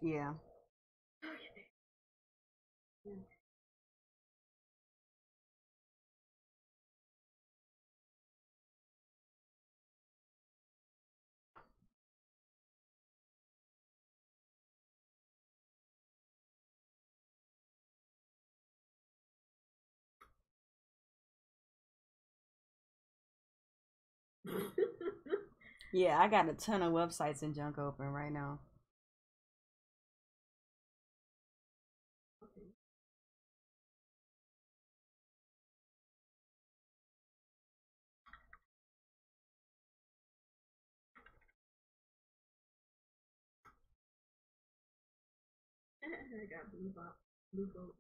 Yeah. Yeah, I got a ton of websites and junk open right now. I got blue boat.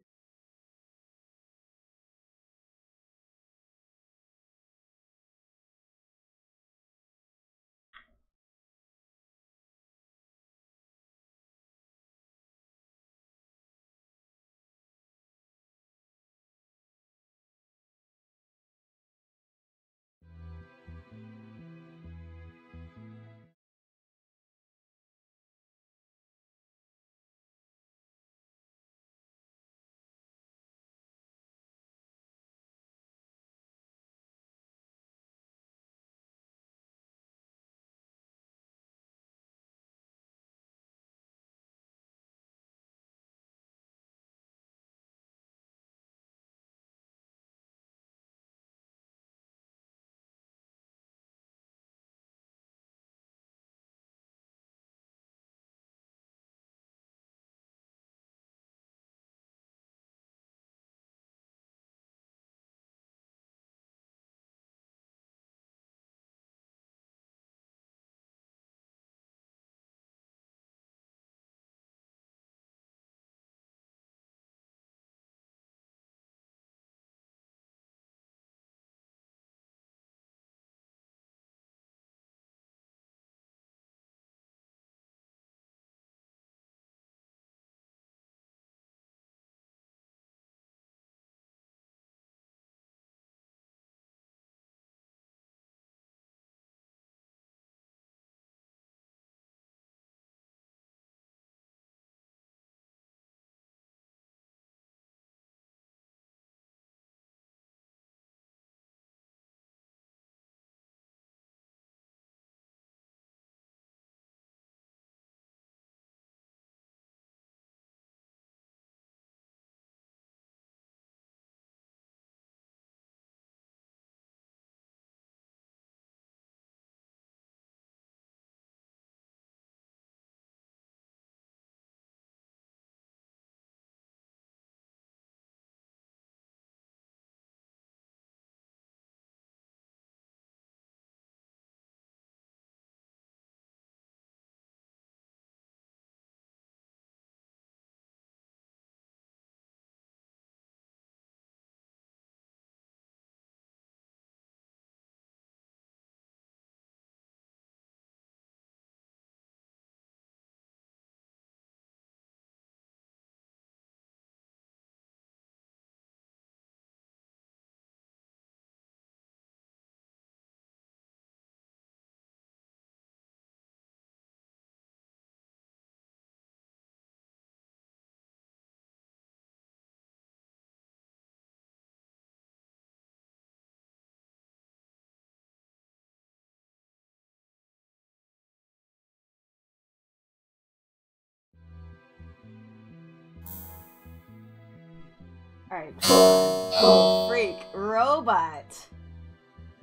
All right. Oh, freak. Robot.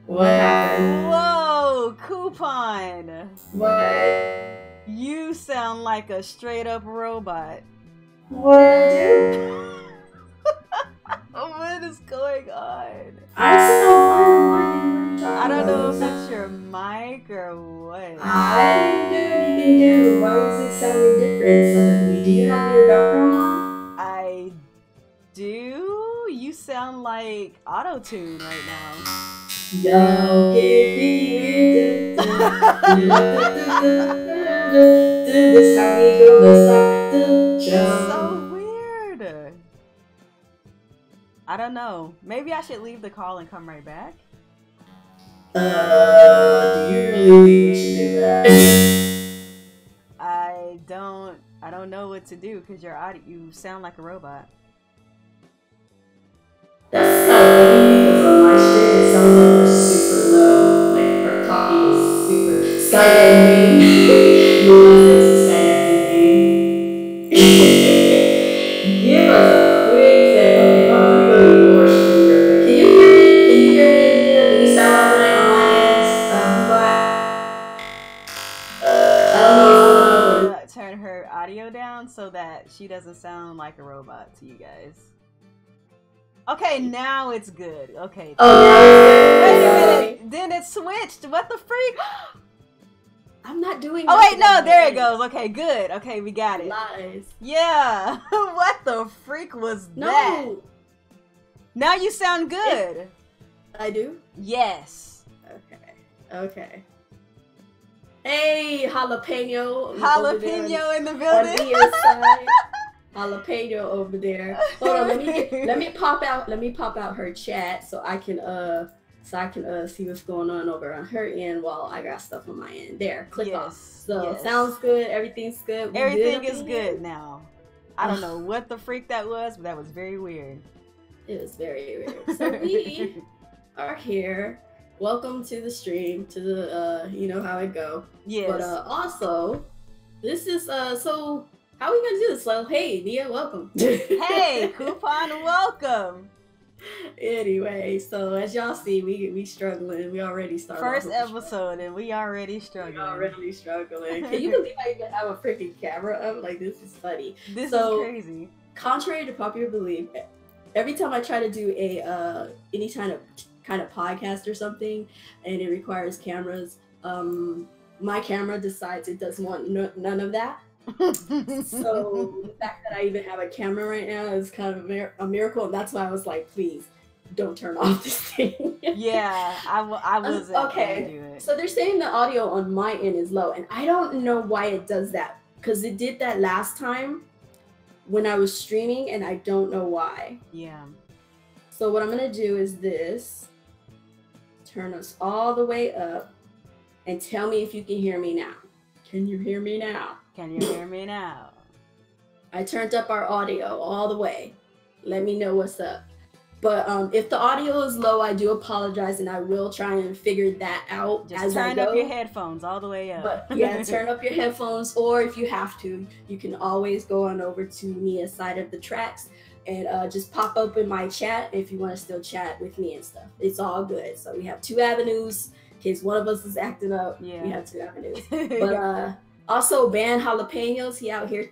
What happened? Whoa, coupon. What? You sound like a straight up robot. What did I do? What is going on? I sound fine. I don't know if it's your mic or what. I didn't do anything new. Why was it sounding different suddenly? Do you have your background on? I do? You sound like auto-tune right now. Don't give me This how we gonna start the show. So weird. I don't know. Maybe I should leave the call and come right back. Do you really think we should do that? I don't know what to do because you sound like a robot. That's funny because on my shit it sounds like we're super low, like our talking is super Skynet me. You want to Skynet me? Give us a quick second. Oh, let me go to your stream real quick. Can you hear me? Can you hear me? Do you sound alright on my end? I don't know. Turn her audio down so that she doesn't sound like a robot to you guys. Okay, now it's good. Okay. Oh, now it's Wait a minute. Then it switched. What the freak? I'm not doing. Oh wait, no, there it goes. Okay, good. Okay, we got it. Lies. Yeah. What the freak was that? Now you sound good. I do? Yes. Okay. Hey, jalapeno. Jalapeno in the building. On the side. Jalapeno over there. Hold on, let me pop out her chat so I can see what's going on over on her end while I got stuff on my end. There, click off. So sounds good. Everything's good. Everything is good now. I don't know what the freak that was, but that was very weird. It was very weird. So we are here. Welcome to the stream, to the you know how it go. Yes. But also, this is so how are we gonna do this? So hey, Nia, welcome. Hey, Coupon, welcome. Anyway, so as y'all see, we struggling. We already started. First episode, and we already struggling. Can you believe I even have a freaking camera up? Like, this is funny. This is crazy. Contrary to popular belief, every time I try to do a any kind of podcast or something, and it requires cameras, my camera decides it doesn't want none of that. So the fact that I even have a camera right now is kind of a miracle, and that's why I was like, please don't turn off this thing. Yeah, I wasn't okay. Do it. So they're saying the audio on my end is low, and I don't know why it does that, because it did that last time when I was streaming, and I don't know why. Yeah. So what I'm gonna do is this: turn us all the way up, and tell me if you can hear me now. Can you hear me now? Can you hear me now? I turned up our audio all the way. Let me know what's up. But if the audio is low, I do apologize, and I will try and figure that out Just as I go. Turn up your headphones all the way up. But yeah, turn up your headphones, or if you have to, you can always go on over to Nia's side of the tracks and just pop up in my chat if you want to still chat with me and stuff. It's all good. So we have 2 avenues. In case one of us is acting up, we have 2 avenues. But also, ban jalapenos. He out here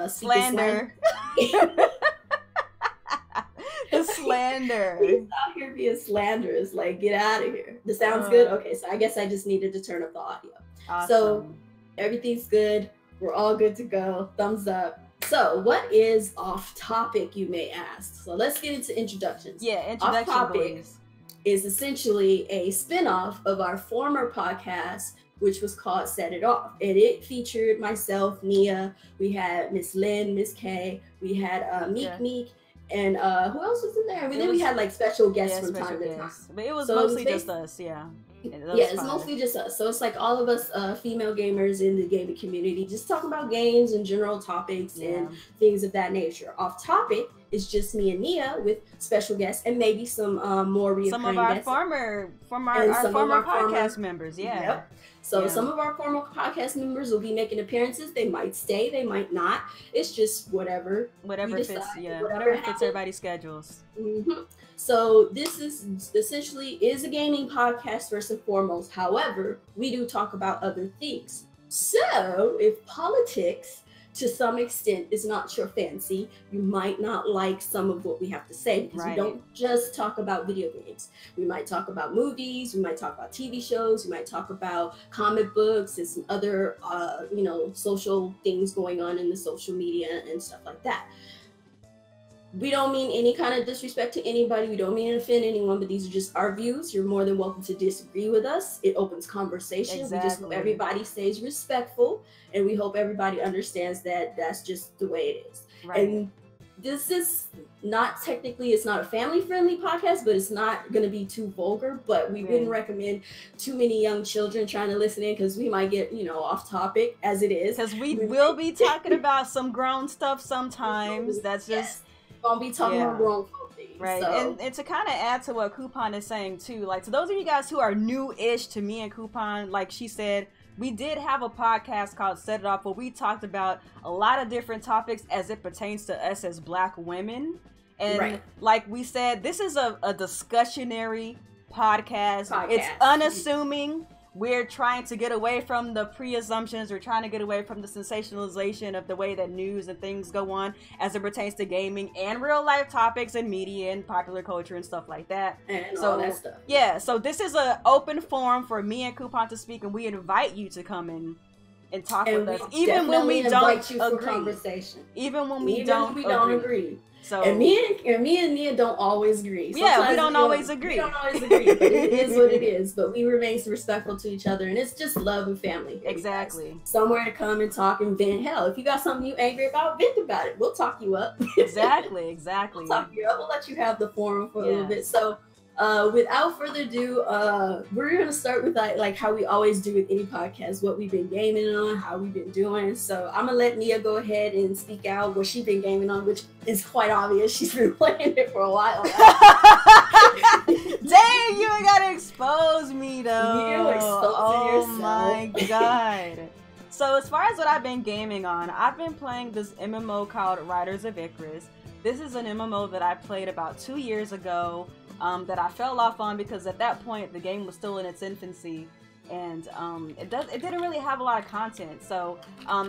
slander. The slander. He's out here being slanderous. Like, get out of here. This sounds good? Okay, so I guess I just needed to turn up the audio. Awesome. So everything's good. We're all good to go. Thumbs up. So what is off topic, you may ask? So let's get into introductions. Yeah, introduction, off topic boys. Is essentially a spin-off of our former podcast, which was called Set It Off. And it featured myself, Nia, we had Miss Lynn, Miss Kay, we had Meek, and who else was in there? And then we had like special guests from time to time. But it was mostly just us, yeah. It's mostly just us. So it's like all of us female gamers in the gaming community just talking about games and general topics and things of that nature. Off topic is just me and Nia with special guests and maybe some more reoccurring some of our guests. Former podcast members, yeah. Yep. So some of our former podcast members will be making appearances. They might stay, they might not. It's just whatever fits, whatever fits everybody's schedules. Mm-hmm. So this is essentially a gaming podcast first and foremost. However, we do talk about other things. So if politics to some extent is not your fancy, you might not like some of what we have to say, because we don't just talk about video games. We might talk about movies, we might talk about TV shows, we might talk about comic books and some other social things going on in the social media and stuff like that. We don't mean any kind of disrespect to anybody. We don't mean to offend anyone, but these are just our views. You're more than welcome to disagree with us. It opens conversation. Exactly. We just hope everybody stays respectful, and we hope everybody understands that that's just the way it is. Right. And this is not technically, it's not a family-friendly podcast, but it's not going to be too vulgar. But we wouldn't recommend too many young children trying to listen in because we might get, you know, off topic as it is. Because we will be talking about some grown stuff sometimes. That's just gonna be talking about grown folk things. Right. So. And to kind of add to what Coupon is saying too, like to those of you guys who are new-ish to me and Coupon, like she said, we did have a podcast called Set It Off where we talked about a lot of different topics as it pertains to us as Black women. And like we said, this is a discussionary podcast. It's unassuming. We're trying to get away from the pre-assumptions. We're trying to get away from the sensationalization of the way that news and things go on as it pertains to gaming and real life topics and media and popular culture and stuff like that. And all that stuff. Yeah, so this is an open forum for me and Coupon to speak, and we invite you to come in and talk with us, even when we don't agree. Even when we don't agree. So and me and Nia don't always agree. Sometimes we don't always agree. We don't always agree, but it is what it is. But we remain respectful to each other, and it's just love and family. Exactly. Somewhere to come and talk and vent. Hell, if you got something you angry about, vent about it. We'll talk you up. Exactly. We'll talk you up. We'll let you have the forum for a little bit. So, without further ado, we're gonna start with like how we always do with any podcast, what we've been gaming on, how we've been doing. So I'm gonna let Nia go ahead and speak out what she's been gaming on, which is quite obvious. She's been playing it for a while now. Dang, you ain't gotta expose me though. You exposing yourself. My god. So as far as what I've been gaming on, I've been playing this MMO called Riders of Icarus. This is an MMO that I played about 2 years ago. That I fell off on because at that point the game was still in its infancy, and it didn't really have a lot of content. So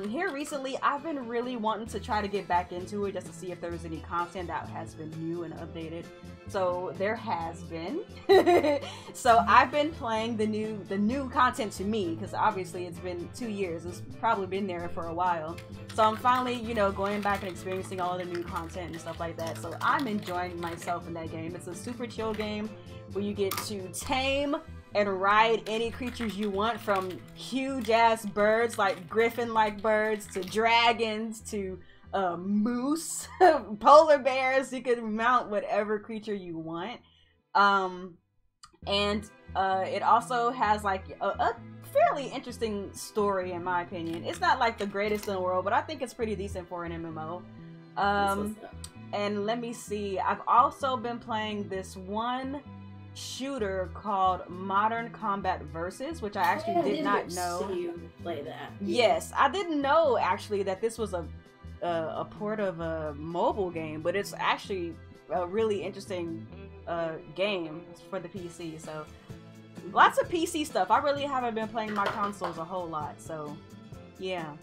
here recently I've been really wanting to try to get back into it just to see if there was any content that has been new and updated. So there has been. So I've been playing the new content to me, because obviously it's been 2 years. It's probably been there for a while. So I'm finally, you know, going back and experiencing all the new content and stuff like that. So I'm enjoying myself in that game. It's a super chill game where you get to tame and ride any creatures you want, from huge ass birds like griffin-like birds to dragons to moose, polar bears. You can mount whatever creature you want. And it also has like a fairly interesting story, in my opinion. It's not like the greatest in the world, but I think it's pretty decent for an MMO. And let me see, I've also been playing this one shooter called Modern Combat Versus, which I actually did not know. You play that? Yes, I didn't know actually that this was a port of a mobile game, but it's actually a really interesting game for the PC. So lots of PC stuff. I really haven't been playing my consoles a whole lot, so yeah.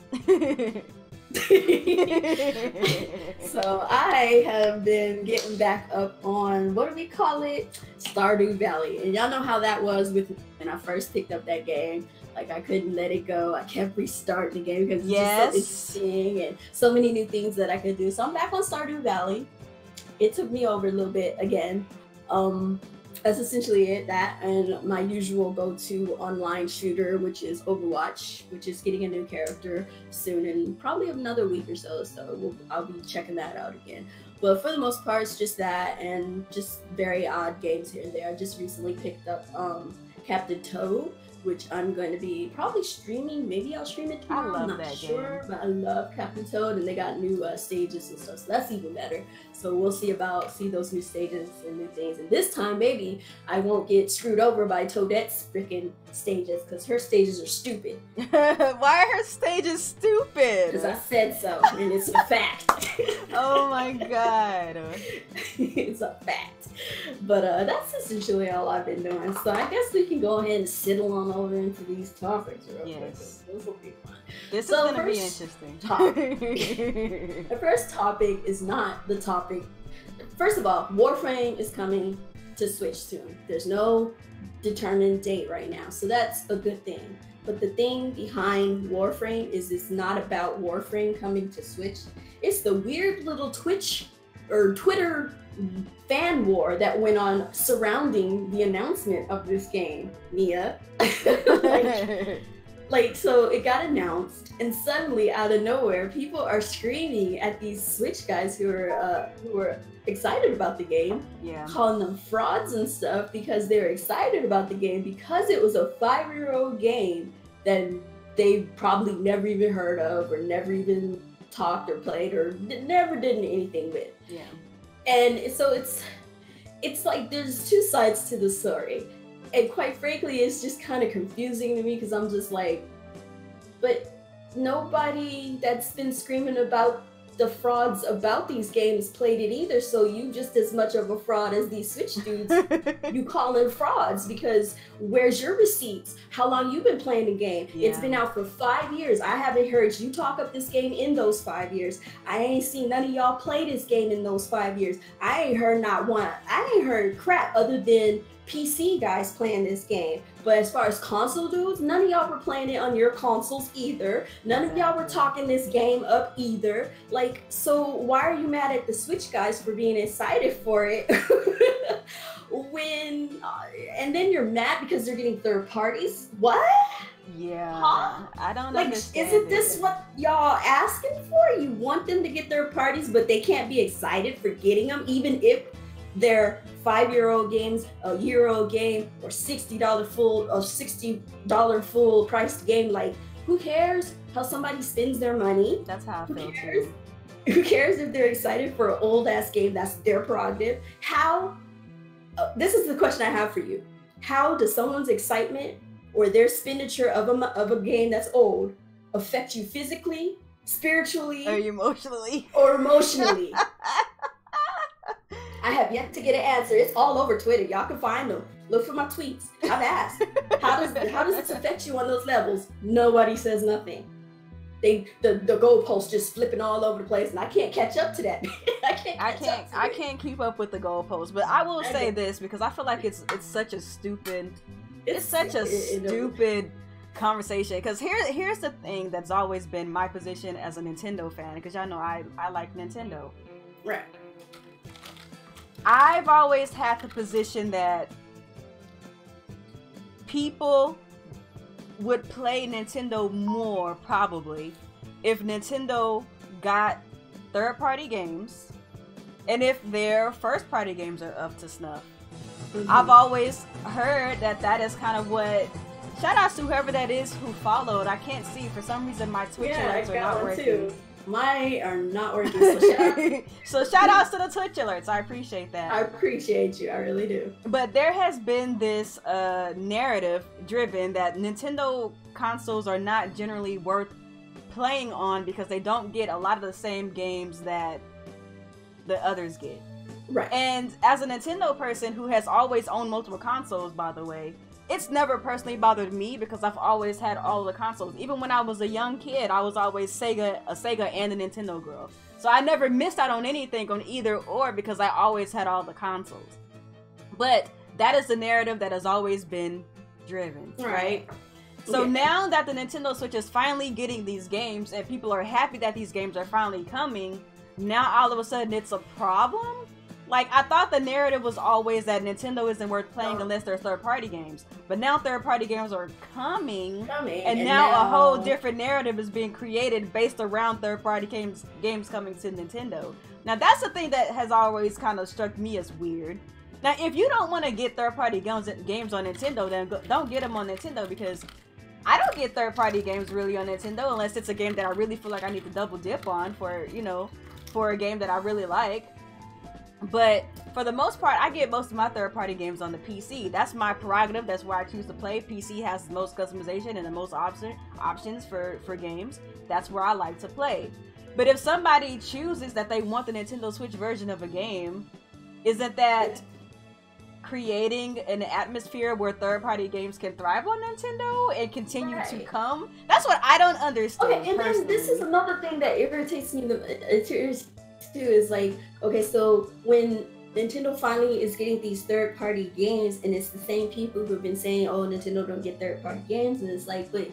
So I have been getting back up on, what do we call it? Stardew Valley. And y'all know how that was with when I first picked up that game. Like, I couldn't let it go. I kept restarting the game because it's just so interesting and so many new things that I could do. So I'm back on Stardew Valley. It took me over a little bit again. That's essentially it. That and my usual go-to online shooter, which is Overwatch, which is getting a new character soon in probably another week or so. So I'll be checking that out again. But for the most part, it's just that and just very odd games here and there. I just recently picked up Captain Toad, which I'm going to be probably streaming. Maybe I'll stream it tomorrow. I'm not sure, but I love Captain Toad, and they got new stages and stuff, so that's even better. So we'll see those new stages and new things. And this time, maybe I won't get screwed over by Toadette's freaking stages, because her stages are stupid. Why are her stages stupid? Because I said so, and it's a fact. Oh my god. It's a fact. But that's essentially all I've been doing. So I guess we can go ahead and settle on over into these topics real quick. This will be fun. This is going to be interesting. The first topic is not the topic. First of all, Warframe is coming to Switch soon. There's no determined date right now, so that's a good thing. But the thing behind Warframe is it's not about Warframe coming to Switch. It's the weird little Twitch or Twitter fan war that went on surrounding the announcement of this game, Nia. Like, so it got announced, and suddenly, out of nowhere, people are screaming at these Switch guys who are excited about the game, calling them frauds and stuff because they're excited about the game because it was a 5-year-old game that they probably never even heard of or never even talked or played or never did anything with. Yeah. And so it's like there's two sides to the story. And quite frankly, it's just kind of confusing to me because I'm just like, but nobody that's been screaming about the frauds about these games played it either, so you just as much of a fraud as these Switch dudes you call them frauds, because where's your receipts? How long you been playing the game? Yeah. It's been out for 5 years. I haven't heard you talk up this game in those 5 years. I ain't seen none of y'all play this game in those 5 years. I ain't heard not one. I ain't heard crap other than PC guys playing this game. But as far as console dudes, none of y'all were playing it on your consoles either. None of y'all were talking this game up either. Like, so why are you mad at the Switch guys for being excited for it? And then you're mad because they're getting third parties? What? Yeah. Huh? I don't like, understand. Isn't this what y'all asking for? You want them to get third parties, but they can't be excited for getting them, even if they're 5-year-old games, a year-old game, or $60 full priced game. Like, who cares how somebody spends their money? That's how I feel cares? too. Who cares if they're excited for an old ass game? That's their prerogative. How? This is the question I have for you. How does someone's excitement or their expenditure of a game that's old affect you physically, spiritually, or emotionally? I have yet to get an answer. It's all over Twitter. Y'all can find them. Look for my tweets. I've asked. How does this affect you on those levels? Nobody says nothing. The goalposts just flipping all over the place, and I can't catch up to that. I can't keep up with the goalposts. But I will say this because I feel like it's such a stupid stupid conversation. Because here's the thing that's always been my position as a Nintendo fan. Because y'all know I like Nintendo. Right. I've always had the position that people would play Nintendo more probably if Nintendo got third-party games and if their first-party games are up to snuff. Mm-hmm. I've always heard that is kind of what... Shout out to whoever that is who followed. I can't see. For some reason, my Twitch alerts are not working. Too. Mine are not working, so shout outs to the Twitch alerts. I appreciate that. I appreciate you. I really do. But there has been this narrative driven that Nintendo consoles are not generally worth playing on because they don't get a lot of the same games that the others get. Right. And as a Nintendo person who has always owned multiple consoles, by the way, it's never personally bothered me because I've always had all of the consoles. Even when I was a young kid, I was always a Sega and a Nintendo girl. So I never missed out on anything on either or because I always had all the consoles. But that is the narrative that has always been driven, right? So now that the Nintendo Switch is finally getting these games and people are happy that these games are finally coming, now all of a sudden it's a problem? Like, I thought the narrative was always that Nintendo isn't worth playing unless they're third-party games. But now third-party games are coming and now a whole different narrative is being created based around third-party games coming to Nintendo. Now, that's the thing that has always kind of struck me as weird. Now, if you don't want to get third-party games on Nintendo, then don't get them on Nintendo, because I don't get third-party games really on Nintendo unless it's a game that I really feel like I need to double dip on for, you know, for a game that I really like. But for the most part, I get most of my third-party games on the PC. That's my prerogative. That's where I choose to play. PC has the most customization and the most options for games. That's where I like to play. But if somebody chooses that they want the Nintendo Switch version of a game, isn't that creating an atmosphere where third-party games can thrive on Nintendo and continue to come? That's what I don't understand. Okay, and then this is another thing that irritates me too, is like, okay, so when Nintendo finally is getting these third-party games, and it's the same people who've been saying, oh, Nintendo don't get third-party games, and it's like, but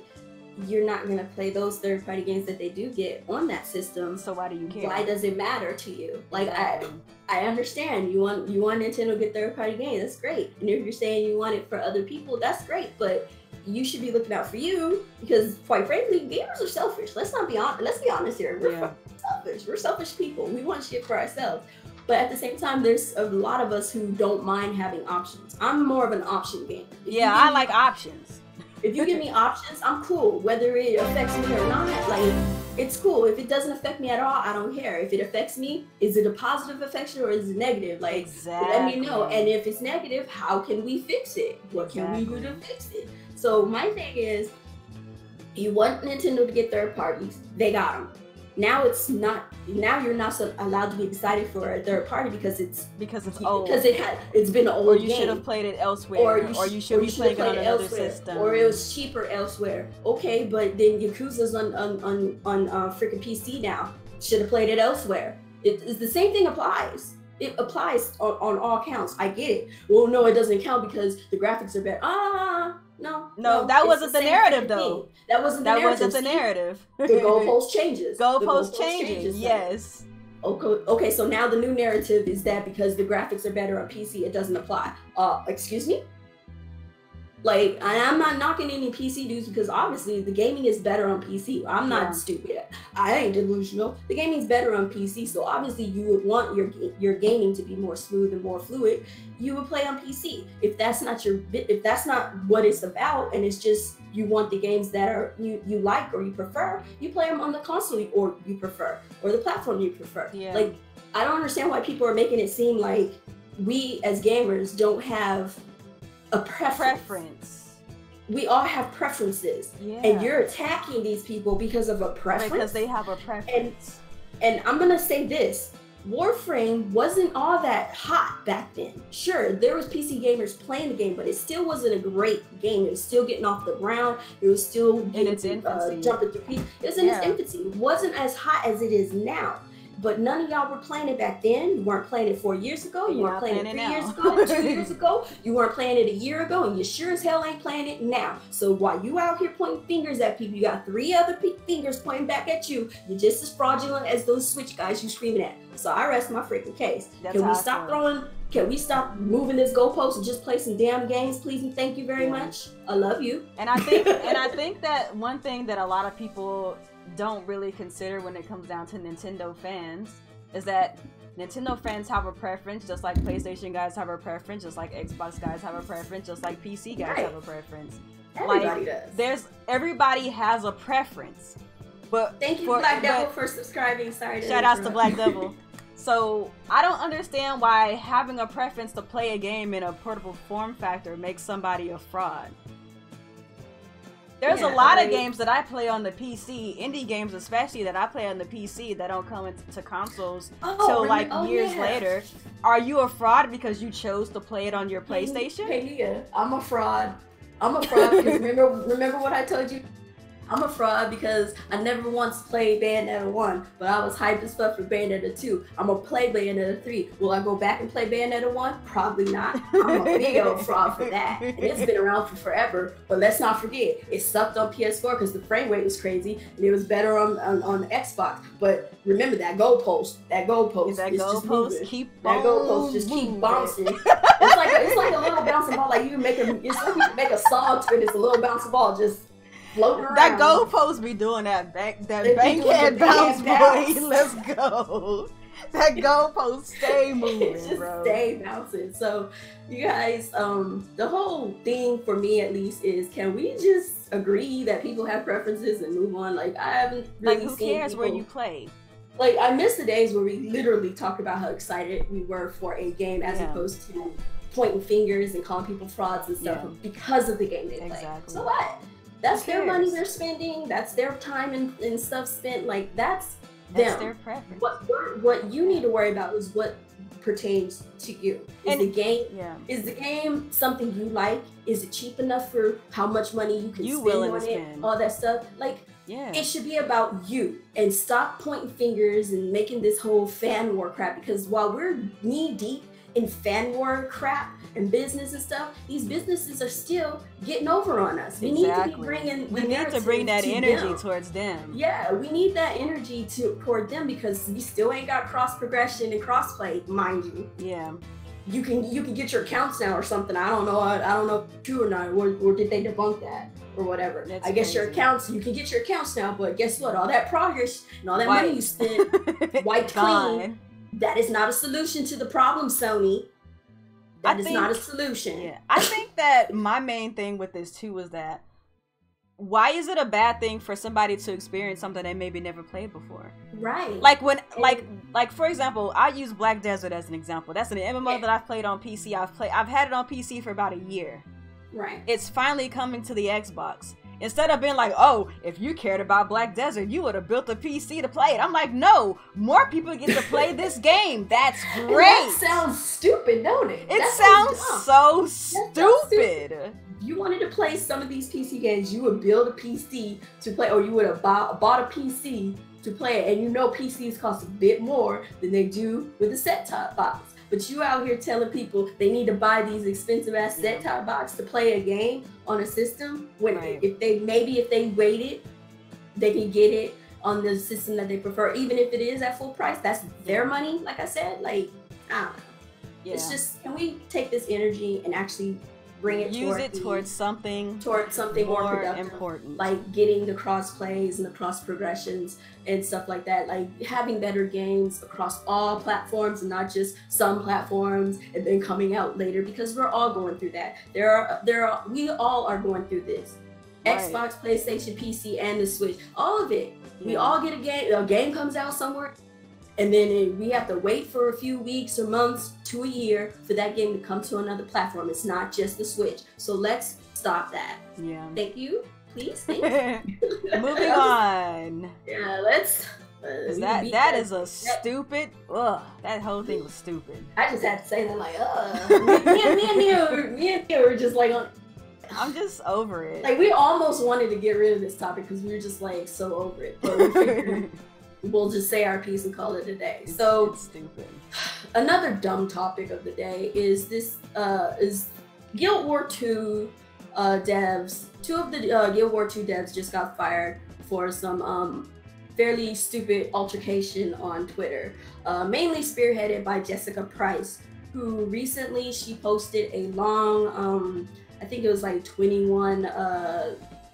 you're not gonna play those third-party games that they do get on that system. So why do you care? Why does it matter to you? Like, exactly. I understand you want Nintendo to get third-party games. That's great. And if you're saying you want it for other people, that's great. But you should be looking out for you, because quite frankly, gamers are selfish. Let's be honest here. We're selfish. We're selfish people. We want shit for ourselves. But at the same time, there's a lot of us who don't mind having options. I'm more of an option gamer. I like options. If you give me options, I'm cool. Whether it affects me or not, like, it's cool. If it doesn't affect me at all, I don't care. If it affects me, is it a positive affection or is it negative? Like, let me know. And if it's negative, how can we fix it? What can we do to fix it? So my thing is, you want Nintendo to get third parties, they got them. Now you're not allowed to be excited for a third party because it's old. Because it's been an old game. Or you should have played it elsewhere. Or you should be playing it on another system. Or it was cheaper elsewhere. Okay, but then Yakuza's on freaking PC now. Should have played it elsewhere. It's the same thing applies. It applies on all counts. I get it. Well, no, it doesn't count because the graphics are better. No, that wasn't the narrative though. That wasn't the narrative. The goalpost changes. Goalpost changes. Yes. Okay, so now the new narrative is that because the graphics are better on PC, it doesn't apply. Excuse me? Like, I'm not knocking any PC dudes because obviously the gaming is better on PC. I'm not stupid. I ain't delusional. The gaming's better on PC, so obviously you would want your gaming to be more smooth and more fluid. You would play on PC. If that's not what it's about, and it's just you want the games that are you like or you prefer, you play them on the console or you prefer, or the platform you prefer. Yeah. Like, I don't understand why people are making it seem like we as gamers don't have a preference. We all have preferences, and you're attacking these people because of a preference. Because they have a preference. And I'm gonna say this: Warframe wasn't all that hot back then. Sure, there was PC gamers playing the game, but it still wasn't a great game. It was still getting off the ground. It was still in its infancy. Jumping through people. It was in its infancy. It wasn't as hot as it is now. But none of y'all were playing it back then. You weren't playing it 4 years ago. You weren't playing it 3 years ago, 2 years ago. You weren't playing it a year ago, and you sure as hell ain't playing it now. So while you out here pointing fingers at people, you got 3 other fingers pointing back at you. You're just as fraudulent as those Switch guys you screaming at. So I rest my freaking case. Can we stop moving this goalpost and just play some damn games, please and thank you very much? I love you. And I think that one thing that a lot of people don't really consider when it comes down to Nintendo fans is that Nintendo fans have a preference, just like PlayStation guys have a preference, just like Xbox guys have a preference, just like PC guys have a preference. Everybody does. Everybody has a preference. But thank you, Black Devil, for subscribing. Sorry to shout outs to Black Devil. So I don't understand why having a preference to play a game in a portable form factor makes somebody a fraud. There's a lot of games that I play on the PC, indie games especially, that I play on the PC that don't come into consoles till like years later. Are you a fraud because you chose to play it on your PlayStation? Hey, I'm a fraud. I'm a fraud because remember what I told you? I'm a fraud because I never once played Bayonetta 1, but I was hyped as fuck for Bayonetta 2. I'm gonna play Bayonetta 3. Will I go back and play Bayonetta 1? Probably not. I'm a big old fraud for that. And it's been around for forever, but let's not forget, it sucked on PS4 because the frame rate was crazy, and it was better on Xbox. But remember that goalpost. That goalpost keep bouncing. It's like a little bouncing ball. Like you make a song to it. It's a little bouncing ball just floating around. That goalpost be doing that bankhead bounce, boy. Let's go. That goalpost stay moving, just bro. Stay bouncing. So, you guys, the whole thing for me at least is, can we just agree that people have preferences and move on? Like, I haven't really who cares where you play? Like, I miss the days where we literally talked about how excited we were for a game as opposed to pointing fingers and calling people frauds and stuff because of the game they play. So what? That's their money they're spending. That's their time and stuff spent. Like, that's them. Their preference. What you need to worry about is what pertains to you. Is the game something you like? Is it cheap enough for how much money you can spend on it? All that stuff. Like, it should be about you, and stop pointing fingers and making this whole fan war crap, because while we're knee deep in fan war crap and business and stuff, these businesses are still getting over on us. We need to be bringing we need to bring that energy towards them. Yeah, we need that energy toward them, because we still ain't got cross progression and crossplay, mind you. Yeah. you can get your accounts now or something. I don't know. I don't know if it's true or not, or did they debunk that or whatever. That's I guess crazy. your accounts, you can get your accounts now, but guess what? All that progress and all that money you spent wiped clean. That is not a solution to the problem, Sony. That is not a solution. Yeah, I think that my main thing with this too is that why is it a bad thing for somebody to experience something they maybe never played before? Right. Like when, like for example, I use Black Desert as an example. That's an MMO that I've played on PC. I've had it on PC for about a year. Right. It's finally coming to the Xbox. Instead of being like, oh, if you cared about Black Desert, you would have built a PC to play it. I'm like, no, more people get to play this game. That's great. That sounds stupid, don't it? It sounds so stupid. You wanted to play some of these PC games, you would build a PC to play, or you would have bought a PC to play it. And you know PCs cost a bit more than they do with a set-top box. But you out here telling people they need to buy these expensive ass set-top box to play a game on a system when if they waited, they can get it on the system that they prefer, even if it is at full price. That's their money. Like I said, like I don't know. Yeah. It's just, can we take this energy and actually bring it towards something more productive, important, like getting the cross plays and the cross progressions and stuff like that, like having better games across all platforms and not just some platforms and then coming out later, because we're all going through that. We all are going through this. Right. Xbox, PlayStation, PC, and the Switch, all of it. Yeah. We all get a game comes out somewhere, and then we have to wait for a few weeks or months to a year for that game to come to another platform. It's not just the Switch. So let's stop that. Yeah. Thank you. Please. Thank you. Moving on. Yeah, let's. That is a stupid. Ugh, that whole thing was stupid. I just had to say that, like, me and you were just like on. I'm just over it. Like, we almost wanted to get rid of this topic because we were just like so over it, but we figured we'll just say our piece and call it a day. So it's stupid. Another dumb topic of the day is this is Guild War 2 devs. Two of the Guild War 2 devs just got fired for some fairly stupid altercation on Twitter, mainly spearheaded by Jessica Price, who recently she posted a long I think it was like 21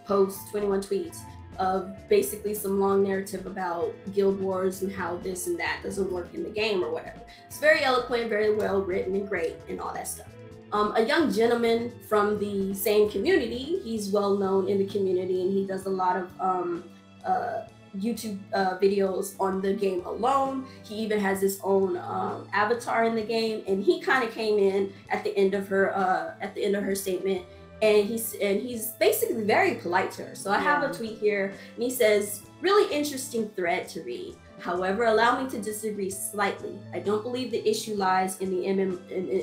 posts, 21 tweets of basically some long narrative about Guild Wars and how this and that doesn't work in the game or whatever. It's very eloquent, very well written and great and all that stuff. A young gentleman from the same community, he's well known in the community and he does a lot of YouTube videos on the game alone. He even has his own avatar in the game, and he kind of came in at the end of her statement, and he's basically very polite to her. So I have a tweet here, and he says, "Really interesting thread to read. However, allow me to disagree slightly. I don't believe the issue lies in the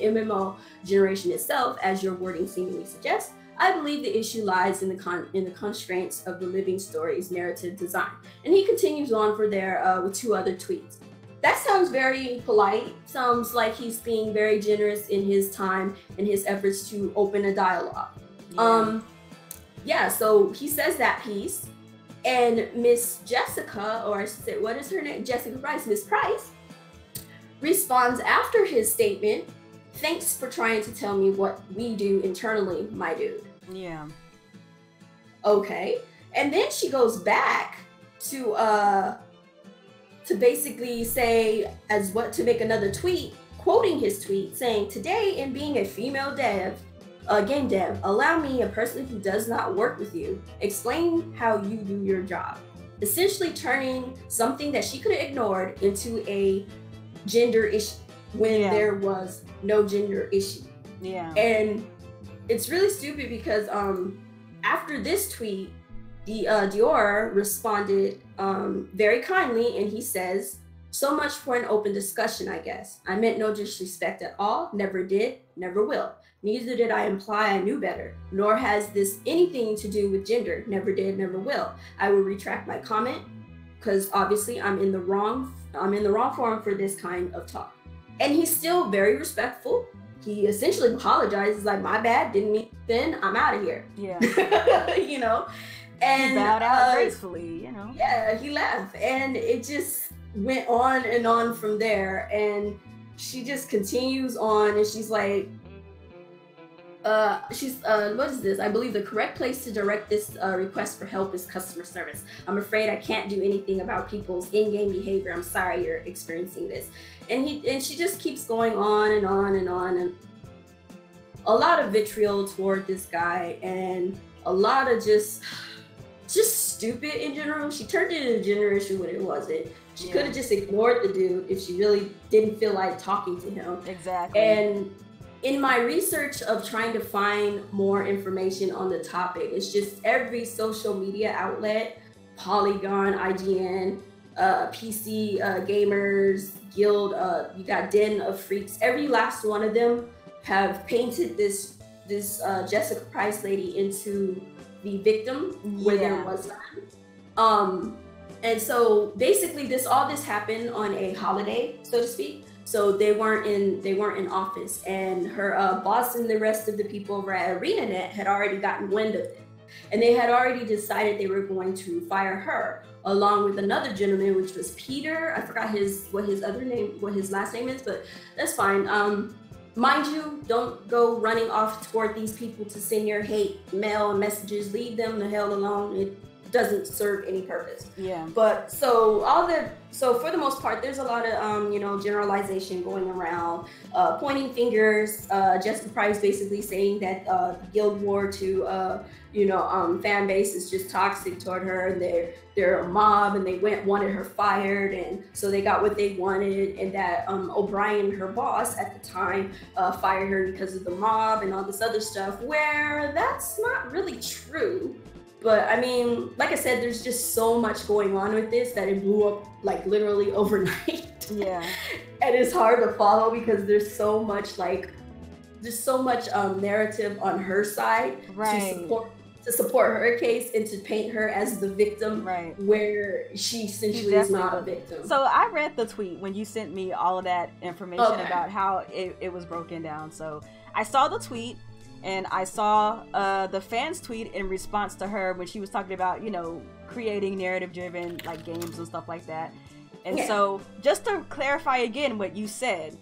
MMO generation itself, as your wording seemingly suggests. I believe the issue lies in the constraints of the living story's narrative design." And he continues on for there with two other tweets. That sounds very polite. Sounds like he's being very generous in his time and his efforts to open a dialogue. So he says that piece, and Miss Jessica, or I should say, what is her name? Jessica Price, Miss Price, responds after his statement, "Thanks for trying to tell me what we do internally, my dude." Yeah. Okay. And then she goes back to basically say to make another tweet, quoting his tweet, saying, "Today, in being a female game dev, allow me, a person who does not work with you, explain how you do your job." Essentially turning something that she could have ignored into a gender issue when there was no gender issue. Yeah. And it's really stupid because after this tweet, Dior responded very kindly, and he says, "So much for an open discussion, I guess. I meant no disrespect at all, never did, never will. Neither did I imply I knew better, nor has this anything to do with gender, never did, never will. I will retract my comment, because obviously I'm in the wrong forum for this kind of talk." And he's still very respectful. He essentially apologizes, like, "My bad, didn't mean then, I'm out of here." Yeah. You know? And he bowed out gracefully, you know? Yeah, he left. And it just went on and on from there. And she just continues on, and she's like, what is this? I believe the correct place to direct this request for help is customer service. I'm afraid I can't do anything about people's in-game behavior. I'm sorry you're experiencing this. And she just keeps going on and on and on, and a lot of vitriol toward this guy, and a lot of just stupid in general. She turned it into a gender issue when it wasn't. She could have just ignored the dude if she really didn't feel like talking to him. Exactly. And in my research of trying to find more information on the topic, it's just every social media outlet, Polygon, IGN, PC Gamers, Guild, you got Den of Freaks, every last one of them have painted this Jessica Price lady into the victim where there was none. And so basically all this happened on a holiday, so to speak. So they weren't in office, and her boss and the rest of the people over at ArenaNet had already gotten wind of it, and they had already decided they were going to fire her along with another gentleman, which was Peter. I forgot what his last name is, but that's fine. Mind you, don't go running off toward these people to send your hate mail and messages. Leave them the hell alone. It doesn't serve any purpose. Yeah. But so for the most part, there's a lot of generalization going around, pointing fingers. Jessica Price basically saying that Guild War 2 fan base is just toxic toward her, and they're a mob, and they wanted her fired, and so they got what they wanted, and that O'Brien, her boss at the time, fired her because of the mob and all this other stuff, where that's not really true. But I mean, like I said, there's just so much going on with this that it blew up like literally overnight. Yeah. And it's hard to follow because there's so much narrative on her side, right, to support her case and to paint her as the victim, right, where she essentially is not a victim. So I read the tweet when you sent me all of that information about how it was broken down. So I saw the tweet, and I saw the fans tweet in response to her when she was talking about, creating narrative-driven like games and stuff like that. And so just to clarify again what you said,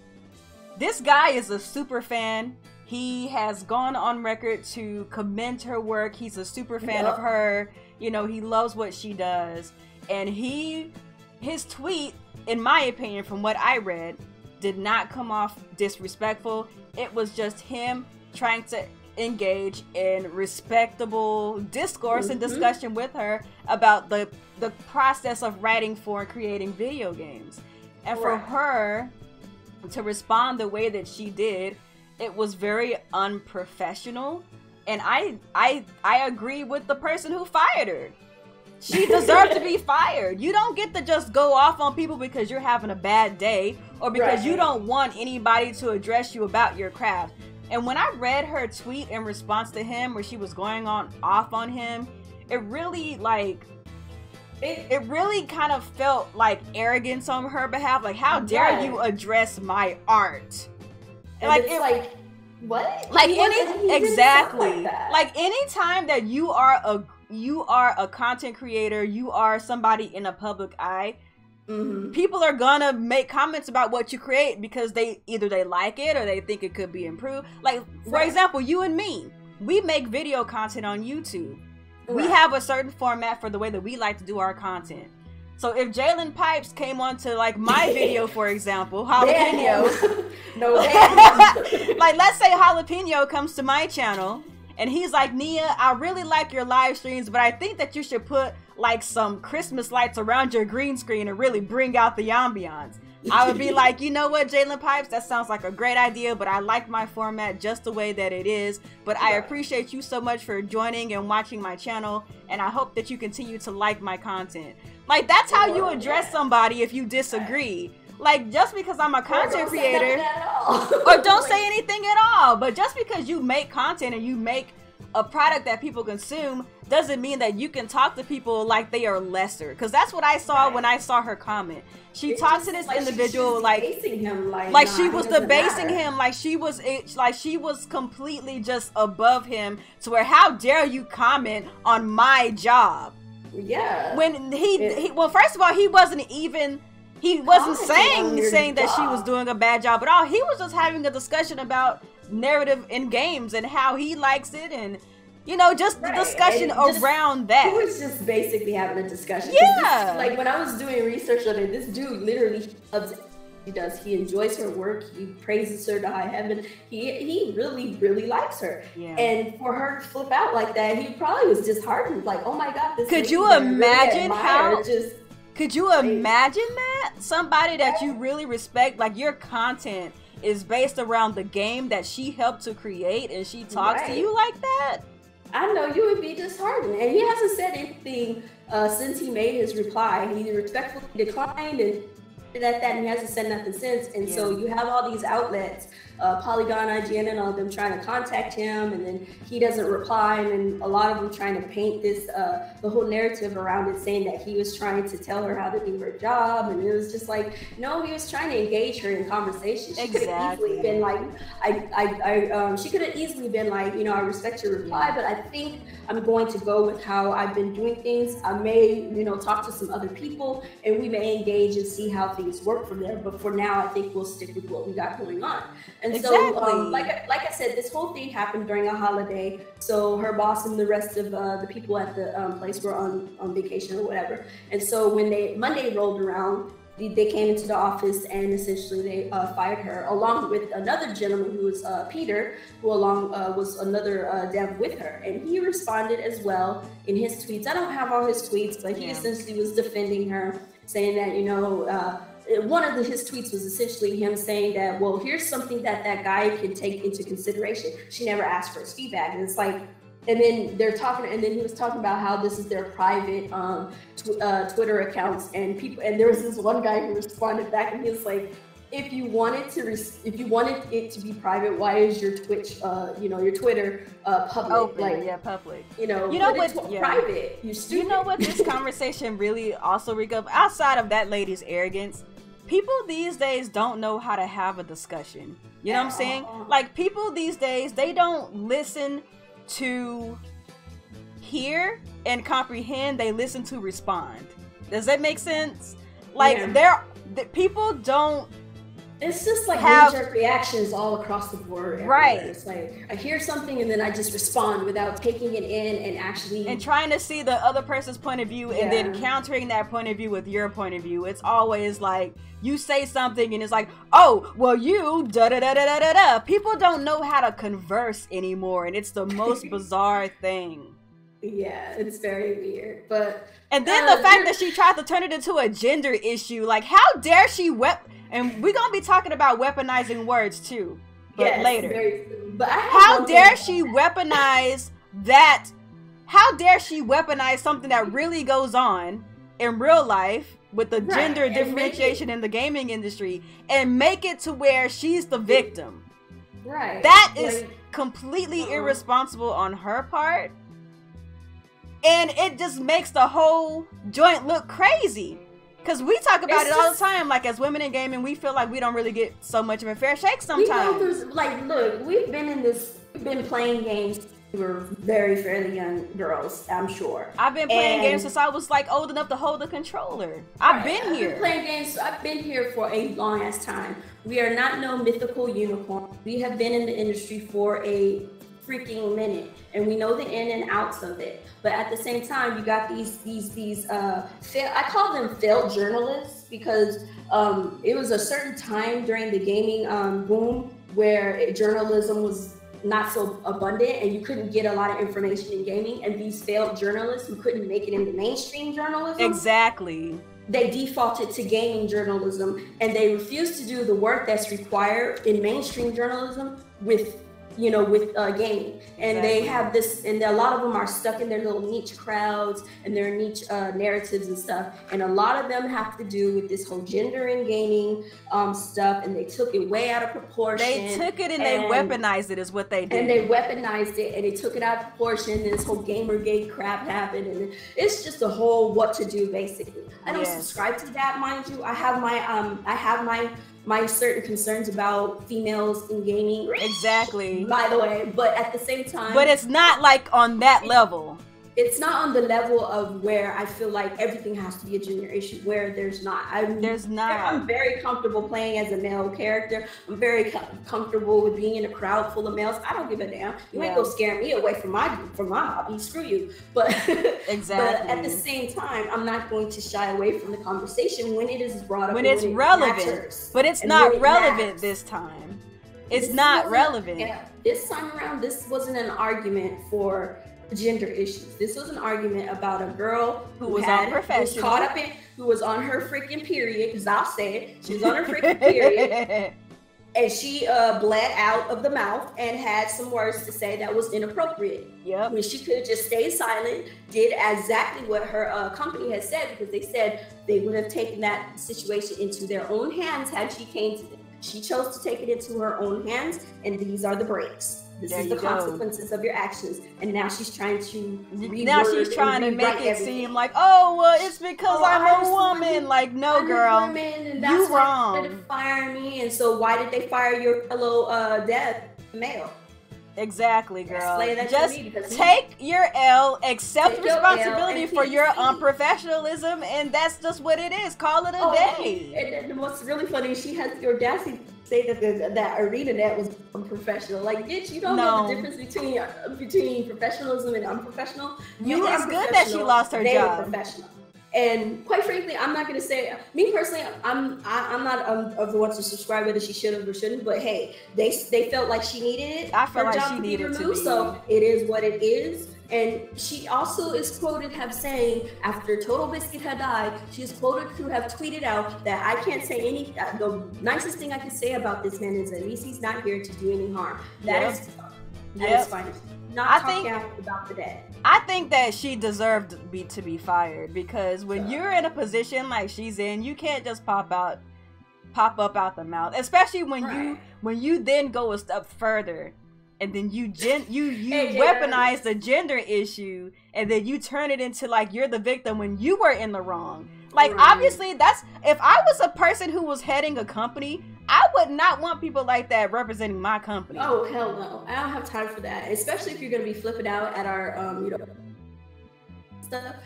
this guy is a super fan. He has gone on record to commend her work. He's a super fan of her. He loves what she does. And his tweet, in my opinion, from what I read, did not come off disrespectful. It was just him trying to engage in respectable discourse and discussion with her about the process of writing for and creating video games. And for her to respond the way that she did, it was very unprofessional. And I agree with the person who fired her. She deserved to be fired. You don't get to just go off on people because you're having a bad day, or because you don't want anybody to address you about your craft. And when I read her tweet in response to him, where she was going off on him, it really it really kind of felt like arrogance on her behalf. Like, how dare you address my art? And like, what? Like exactly. Like anytime that you are a content creator, you are somebody in a public eye. People are gonna make comments about what you create because they like it or they think it could be improved. Like, for example, you and me, we make video content on YouTube. We have a certain format for the way that we like to do our content. So if Jalen Pipes came onto like my video, for example, Jalapeno, like let's say Jalapeno comes to my channel and he's like, Nia, I really like your live streams, but I think that you should put like some Christmas lights around your green screen and really bring out the ambiance. I would be like, you know what, Jalen Pipes, that sounds like a great idea, but I like my format just the way that it is. But I appreciate you so much for joining and watching my channel, and I hope that you continue to like my content. Like, that's how you address somebody if you disagree. Like, just because I'm a content creator, or don't say anything at all, but just because you make content and you make a product that people consume doesn't mean that you can talk to people like they are lesser. Because that's what I saw when I saw her comment. She talked to this individual like she was debasing him, like she was completely just above him, to where how dare you comment on my job? Yeah. When well, first of all, he wasn't even he wasn't commenting on saying that she job. was doing a bad job at all. He was just having a discussion about narrative in games and how he likes it, and you know, just the discussion around that. He was just basically having a discussion. Yeah. This, like when I was doing research on it, this dude literally loves it. He does. He enjoys her work. He praises her to high heaven. He really likes her. Yeah. And for her to flip out like that, he probably was disheartened. Like, oh my God, this. Could you imagine how? Just could you imagine that somebody that you really respect, like your content is based around the game that she helped to create, and she talks to you like that? I know you would be disheartened. And he hasn't said anything since he made his reply. He respectfully declined and at that, and he hasn't said nothing since. And so you have all these outlets, Polygon, IGN, and all of them trying to contact him, and then he doesn't reply, and then a lot of them trying to paint this the whole narrative around it, saying that he was trying to tell her how to do her job, and it was just like, no, he was trying to engage her in conversation. She could have easily been like, she could have easily been like, you know, I respect your reply, but I think I'm going to go with how I've been doing things. I may, you know, talk to some other people, and we may engage and see how things work from there. But for now, I think we'll stick with what we got going on. And so, like I said, this whole thing happened during a holiday. So her boss and the rest of the people at the place were on vacation or whatever. And so when Monday rolled around, they came into the office and essentially they fired her, along with another gentleman who was Peter, who was another dev with her. And he responded as well in his tweets. I don't have all his tweets, but he essentially was defending her, saying that, you know, one of his tweets was essentially him saying that, well, here's something that guy can take into consideration. She never asked for his feedback. And it's like, and then they're talking, and then he was talking about how this is their private Twitter accounts, and people, and there was this one guy who responded back, and he was like, if you wanted it to be private, why is your Twitch, you know, your Twitter public? Open, like, public. You know what? Private. You're stupid. You know what? This conversation really also reek of, outside of that lady's arrogance. People these days don't know how to have a discussion. You know what I'm saying? Like, people these days, they don't listen to hear and comprehend, they listen to respond. Does that make sense? Like, people don't. It's just like knee-jerk reactions all across the board. Right. It's like, I hear something and then I just respond without taking it in and actually... And trying to see the other person's point of view and then countering that point of view with your point of view. It's always like, you say something and it's like, oh, well, you da-da-da-da-da-da. People don't know how to converse anymore, and it's the most bizarre thing. Yeah, it's very weird. But... And then the fact that she tried to turn it into a gender issue, like, how dare she and we're gonna be talking about weaponizing words too, but later. But how dare she weaponize that? How dare she weaponize something that really goes on in real life with the gender differentiation in the gaming industry and make it to where she's the victim? Right. That is completely irresponsible on her part, and it just makes the whole joint look crazy. Because we talk about it all the time, like, as women in gaming, we feel like we don't really get so much of a fair shake sometimes. Like, look, we've been playing games. We were fairly young girls, I'm sure. I've been playing games since I was, like, old enough to hold a controller. I've been here. Playing games. I've been here for a long ass time. We are not no mythical unicorn. We have been in the industry for a freaking minute, and we know the in and outs of it. But at the same time, you got these I call them failed journalists, because it was a certain time during the gaming boom where journalism was not so abundant and you couldn't get a lot of information in gaming, and these failed journalists who couldn't make it into mainstream journalism, they defaulted to gaming journalism, and they refused to do the work that's required in mainstream journalism with gaming. And they have this, and a lot of them are stuck in their little niche crowds and their niche narratives and stuff. And a lot of them have to do with this whole gender in gaming stuff, and they took it way out of proportion. They took it and they weaponized it, is what they did. And they weaponized it and they took it out of proportion, and this whole Gamergate crap happened, and it's just a whole what to do, basically. I don't subscribe to that, mind you. I have my certain concerns about females in gaming. Exactly. By the way, but at the same time. But it's not like on that level. it's not on the level of where I feel like everything has to be a gender issue, where there's not. I'm very comfortable playing as a male character. I'm very comfortable with being in a crowd full of males. I don't give a damn. You ain't gonna scare me away from my hobby. Screw you. But exactly. But at the same time, I'm not going to shy away from the conversation when it is brought up. When it's relevant. But it's not relevant this time. It's not relevant. Yeah, this time around, this wasn't an argument for gender issues. This was an argument about a girl who was caught up in, who was on her freaking period, because I'll say it, she was on her freaking period, and she bled out of the mouth and had some words to say that was inappropriate. Yep. When she could have just stayed silent, did exactly what her company had said, because they said they would have taken that situation into their own hands had she came to them. She chose to take it into her own hands, and these are the breaks. This is the consequences of your actions. And now she's trying to make it seem like, oh, well, it's because I'm a woman. Like, no, girl, and that's you wrong. They fire me, and so why did they fire your fellow dead male? Exactly, girl. Just take your L, accept responsibility for your unprofessionalism, and that's just what it is. Call it a day. And what's really funny, she has the audacity to say that ArenaNet was unprofessional. Like, bitch, you don't know the difference between professionalism and unprofessional. It's good that she lost her job. They were professional. And quite frankly, I'm not going to say, me personally, I'm not of the ones to subscribe whether she should have or shouldn't, but hey, they felt like she needed it. I felt like she needed to be. So it is what it is. And she also is quoted saying, after Total Biscuit had died, she is quoted to have tweeted out that I can't say the nicest thing I can say about this man is at least he's not here to do any harm. That is fine. Not talking about the dead. I think that she deserved to be fired, because when you're in a position like she's in, you can't just pop up out the mouth, especially when you then go a step further and then you weaponize the gender issue, and then you turn it into like you're the victim when you were in the wrong. Like, obviously, if I was a person who was heading a company, I would not want people like that representing my company. Oh, hell no. I don't have time for that. Especially if you're going to be flipping out at our, stuff.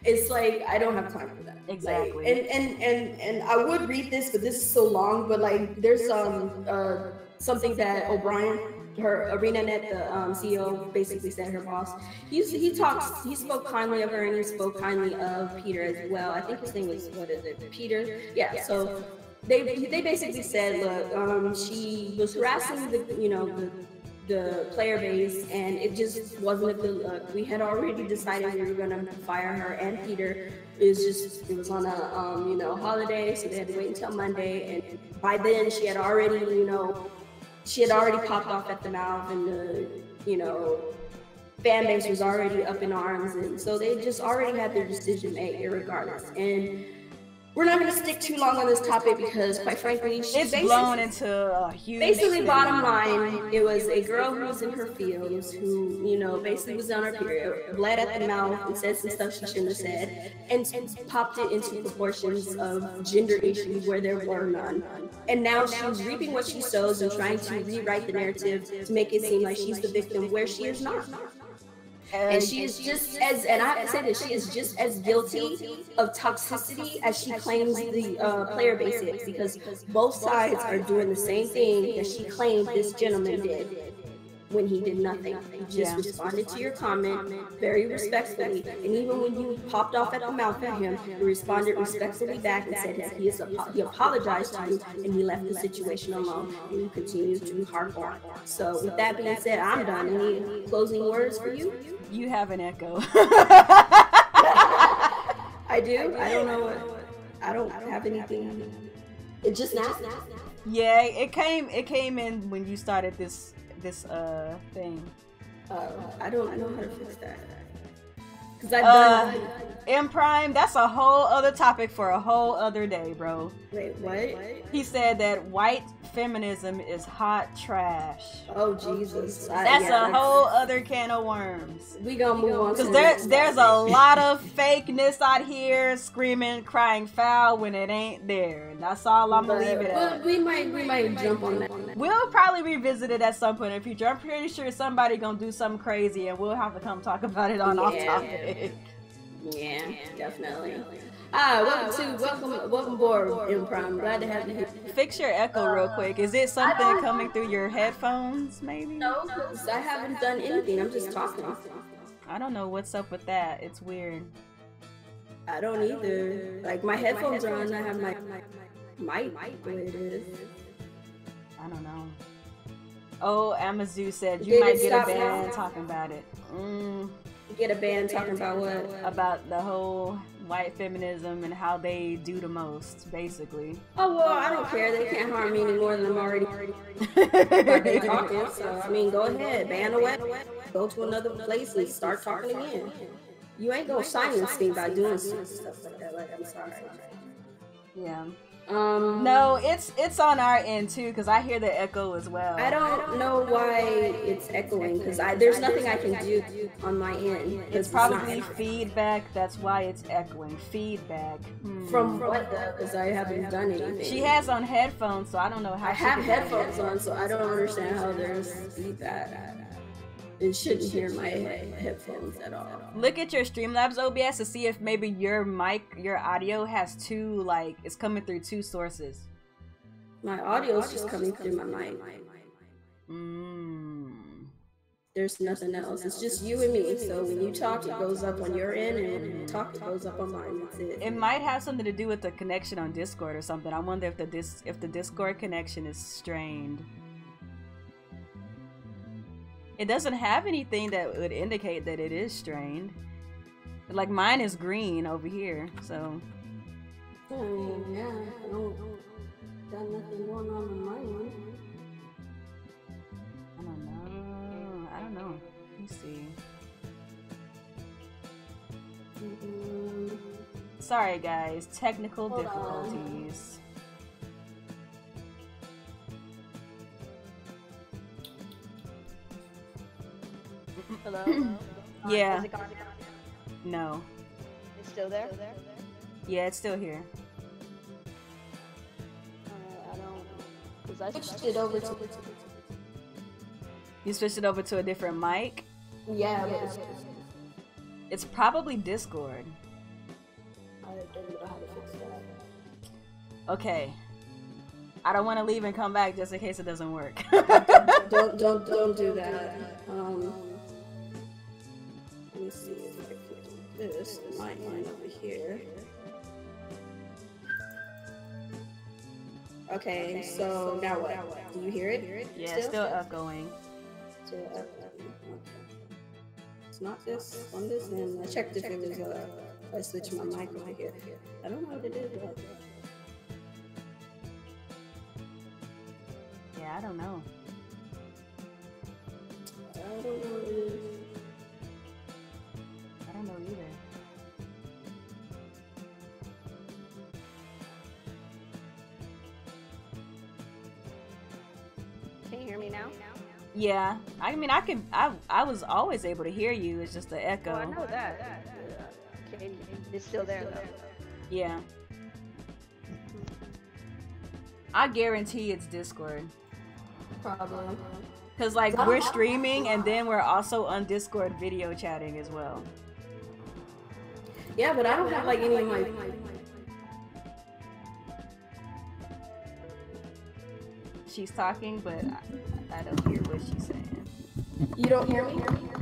It's like, I don't have time for that. Exactly. Like, and I would read this, but this is so long, but like, there's something that O'Brien, her ArenaNet, the CEO, basically said, her boss. He spoke kindly of her, and he spoke kindly of Peter as well. I think his name was, Peter? Yeah, so they basically said, look, she was harassing the player base, and it just wasn't a good look. We had already decided we were gonna fire her and Peter. It was on a holiday, so they had to wait until Monday, and by then she had already popped off at the mouth, and the fan base was already up in arms, and so they just already had their decision made irregardless. And we're not going to stick too long on this topic because, quite frankly, it's blown into a huge basically thing. Bottom line, it was a girl who was in her fields who, basically was on her period, bled at the mouth and said some stuff she shouldn't have said, and popped it into proportions of gender issues where there were none. And now she's reaping what she sows and trying to rewrite the narrative to make it seem like she's the victim where she is not. And she is just as, and I have to say this, she is just as guilty of toxicity as she claims the player base is, because both sides are doing the same thing that she claimed this gentleman did when he did nothing. He just responded to your comment very respectfully, and even when you popped off at the mouth at him, he responded respectfully back and said that he apologized to you and he left the situation alone, and you continue to harp on. So with that being said, I'm done. Any closing words for you? You have an echo. I do? I don't know what. I don't have anything. It just now? Yeah, it came in when you started this thing. I don't know how to fix that. Because I've done M Prime, that's a whole other topic for a whole other day, bro. Wait, what? He said that white feminism is hot trash. Oh Jesus, that's a whole other can of worms. We gonna move on because there's a lot of fakeness out here, screaming, crying foul when it ain't there, and that's all I'm gonna leave it at. We might jump on that. We'll probably revisit it at some point in the future. I'm pretty sure somebody gonna do something crazy, and we'll have to come talk about it on off topic. Yeah, definitely. Welcome aboard, M Prime. Glad to have you here. Fix your echo real quick. Is it something coming through your headphones, maybe? No, because I haven't done anything. I'm just talking. I don't know what's up with that. It's weird. I don't either. Like, my headphones are on. I have my mic the way it is. I don't know. Oh, Amazu said you might get a ban talking about it. Get a ban talking about what? About the whole white feminism and how they do the most, basically. Oh well, I don't care. They can't harm me any more than I'm already talking. So I mean, go ahead, ban away. Go to another place and start talking again. You ain't gonna silence me by doing stuff like that. Like, I'm sorry. Yeah. No, it's on our end too, because I hear the echo as well. I don't know why it's echoing, because there's nothing I can do on my end. It's probably feedback. That's why it's echoing. Feedback. From what though? Because I haven't done anything. She has on headphones, so I don't know how. I have headphones on, so I don't understand how there's feedback. It shouldn't hear my headphones at all. Look at your Streamlabs OBS to see if maybe your audio has two, like, it's coming through two sources. My audio is just coming through my mic. There's nothing else. It's just you and me. So when you talk, it goes up on your end, and when you talk, it goes up on mine. That's it. It might have something to do with the connection on Discord or something. I wonder if the Discord connection is strained. It doesn't have anything that would indicate that it is strained. Like, mine is green over here, so. Yeah, I don't got nothing going on in my one. I don't know. Let me see. Sorry guys, technical difficulties. Hello? Yeah. Is it gone? No. It's still there? Yeah, it's still here. I don't... Because I switched it over to... You switched it over to a different mic? Yeah, but it's probably Discord. I don't know how to fix that. Okay. I don't want to leave and come back just in case it doesn't work. don't do that. Let me see if I can do this. My line over here. Okay, so now what? Do you hear it? Yeah, still echoing. Still echoing. Okay. It's not this on this end. I checked if it was I switched my mic over here. I don't know what it is yet. Yeah, I don't know. I don't know what it is. I don't know either. Can you hear me now? Yeah, I mean, I was always able to hear you. It's just the echo. Oh, I know that. Okay, it's still there though. Yeah. I guarantee it's Discord. Probably. Cause like we're streaming and then we're also on Discord video chatting as well. Yeah, but I don't have like any of my. She's talking, but I don't hear what she's saying. You don't hear me?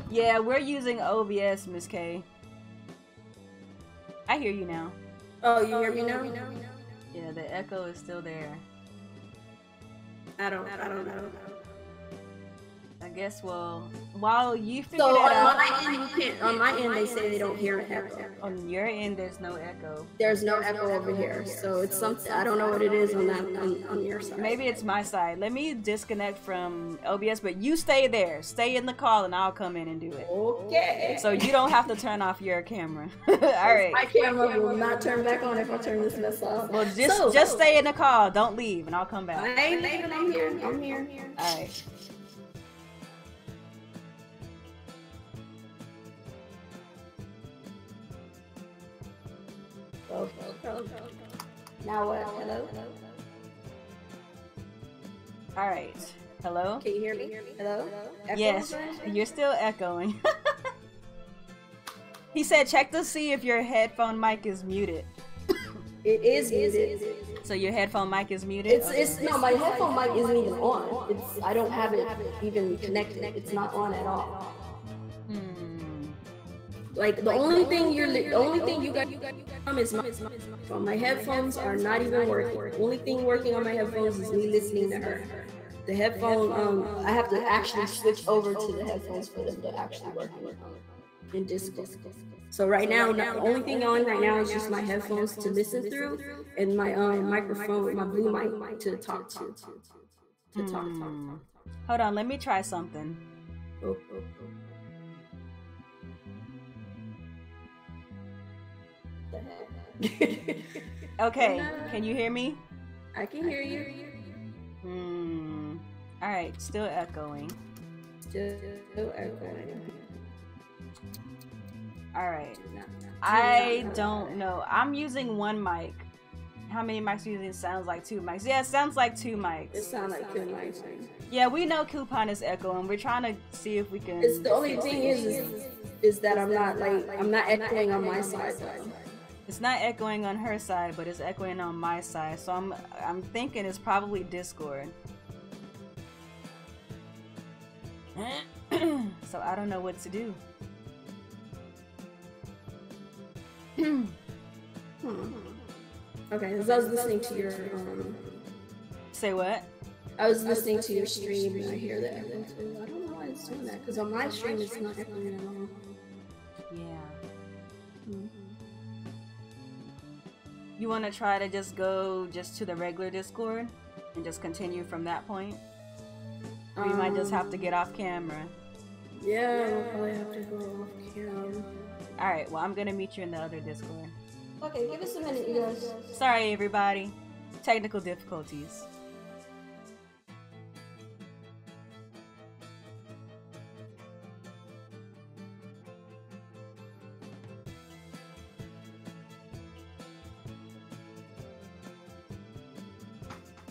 Yeah, we're using OBS, Miss K. I hear you now. Oh, you hear me now? Yeah, the echo is still there. I don't know. I guess while you figure So that out. on my end, you can't. On my end, they say they don't hear an echo. On your end, there's no echo. There's no echo over here, so it's something. I don't know what it is on that on your side. Maybe it's my side. Let me disconnect from OBS, but you stay there. Stay in the call, and I'll come in and do it. Okay. So you don't have to turn off your camera. All right. My camera will not turn back on if I turn this mess off. Well, just stay in the call. Don't leave, and I'll come back. I ain't leaving. I'm here. I'm here. All right. Now what? Hello? All right. Hello? Can you hear me? Hello? Yes, you're still echoing. He said check to see if your headphone mic is muted. It is muted. So your headphone mic is muted? It's no, my headphone mic isn't even on. I don't have it even connected. It's not on at all. Like the only thing you got from is my phone. My headphones are not even working. The only thing working on my headphones is me listening to her. The headphone, I have to actually switch over to the headphones for them to actually work in Discord. So right now, the only thing on right now is just my headphones to listen through, and my microphone, my blue mic to talk to. Hold on, let me try something. Okay, can you hear me? I can hear you. Alright, still echoing. Still echoing. Alright. I don't know. I'm using one mic. How many mics are you using? Sounds like 2 mics. Yeah, it sounds like 2 mics. It sounds like 2 mics. Yeah, we know Coupon is echoing. We're trying to see if we can. It's the only thing is that I'm not echoing on my side though. It's not echoing on her side, but it's echoing on my side. So I'm thinking it's probably Discord. So I don't know what to do. Okay, so I was listening to your Say what? I was listening to your stream and I hear that. I don't know why it's doing that, because on my stream it's not echoing at all. Yeah. You want to try to just go to the regular Discord and just continue from that point? Or you might just have to get off camera. Yeah, I'll probably have to go off camera. Alright, well I'm gonna meet you in the other Discord. Okay, give us a minute, you guys. Sorry everybody. Technical difficulties.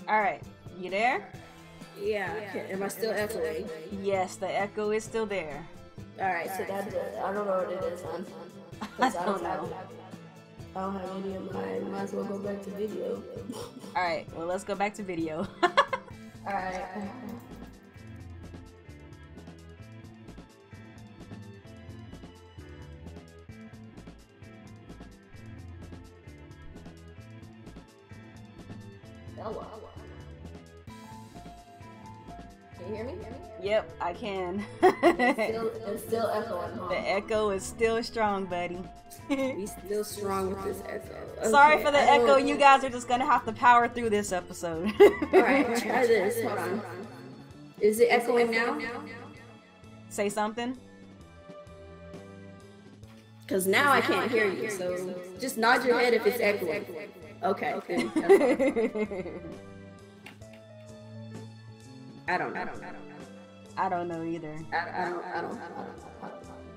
Alright, you there? Yeah, am I still echoing? Yes, the echo is still there. Alright, so that's it. I don't know what it is, hon. I don't know. I don't have any of mine. Might as well go back to video. Alright, well let's go back to video. Alright. Hello. Can you hear me? Yep, I can. It's still echoing. Huh? The echo is still strong, buddy. We still strong with this echo. Okay, Sorry for the echo. You guys are just gonna have to power through this episode. Alright, try this. Hold on. Is it echoing now? Say something. Because now I can't hear you, so just nod your head if it's echoing. Okay. I don't know. I don't know either. I don't.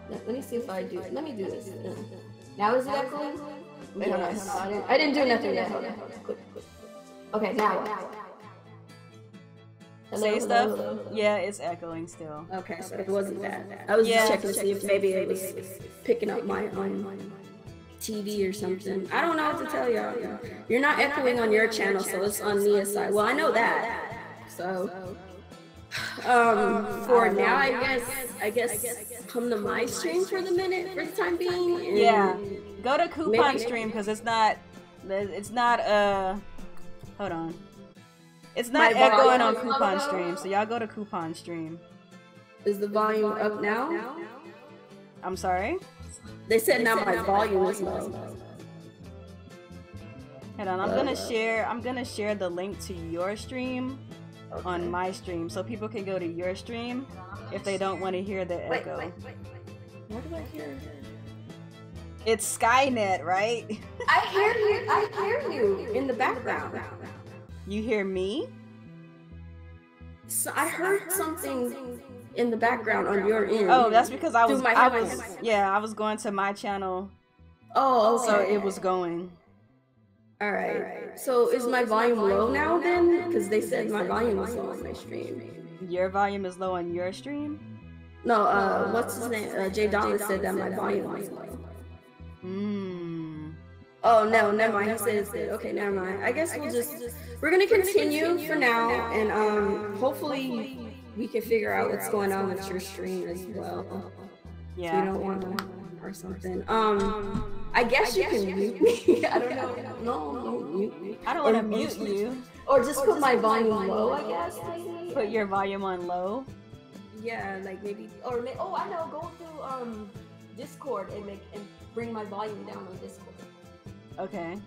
Let me see if I do. Let me do this. Now is it echoing? Yes. I didn't do nothing yet. Quick. Okay, now. Say stuff. Yeah, it's echoing still. Okay, so it wasn't that. I was just checking to see if maybe it was picking up my TV or something. I don't know what to tell y'all. You're not echoing on your channel, so it's on Nia's side. Well, I know that. So, for now, I guess come to my stream for the time being. Yeah, go to Coupon stream because it's not, hold on. It's not echoing on Coupon stream, so y'all go to Coupon stream. Is the volume up now? I'm sorry? They said now my volume is low. Hold on, I'm gonna share the link to your stream on my stream so people can go to your stream if they don't want to hear the echo. Wait. What do I hear? It's Skynet, right? I hear you in the background. You hear me? So I heard something in the background on your end. Oh, that's because I was going to my channel. Oh, okay. So it was going. All right. So is my volume low now then? Because they said my volume was low on my stream. Your volume is low on your stream? No, what's his name? Jay Donald said that my volume was low. Oh no, never mind. He said it's good. Okay, never mind. I guess we're gonna continue for now, and hopefully we can figure out what's going on with your stream as well. Yeah. If you don't want to or something. I guess you can mute me. I don't know. No, don't mute me. I don't want to mute you. Or just put my volume low, I guess. Maybe. Put your volume on low. Yeah, like maybe. I know. Go through Discord and bring my volume down on Discord. Okay.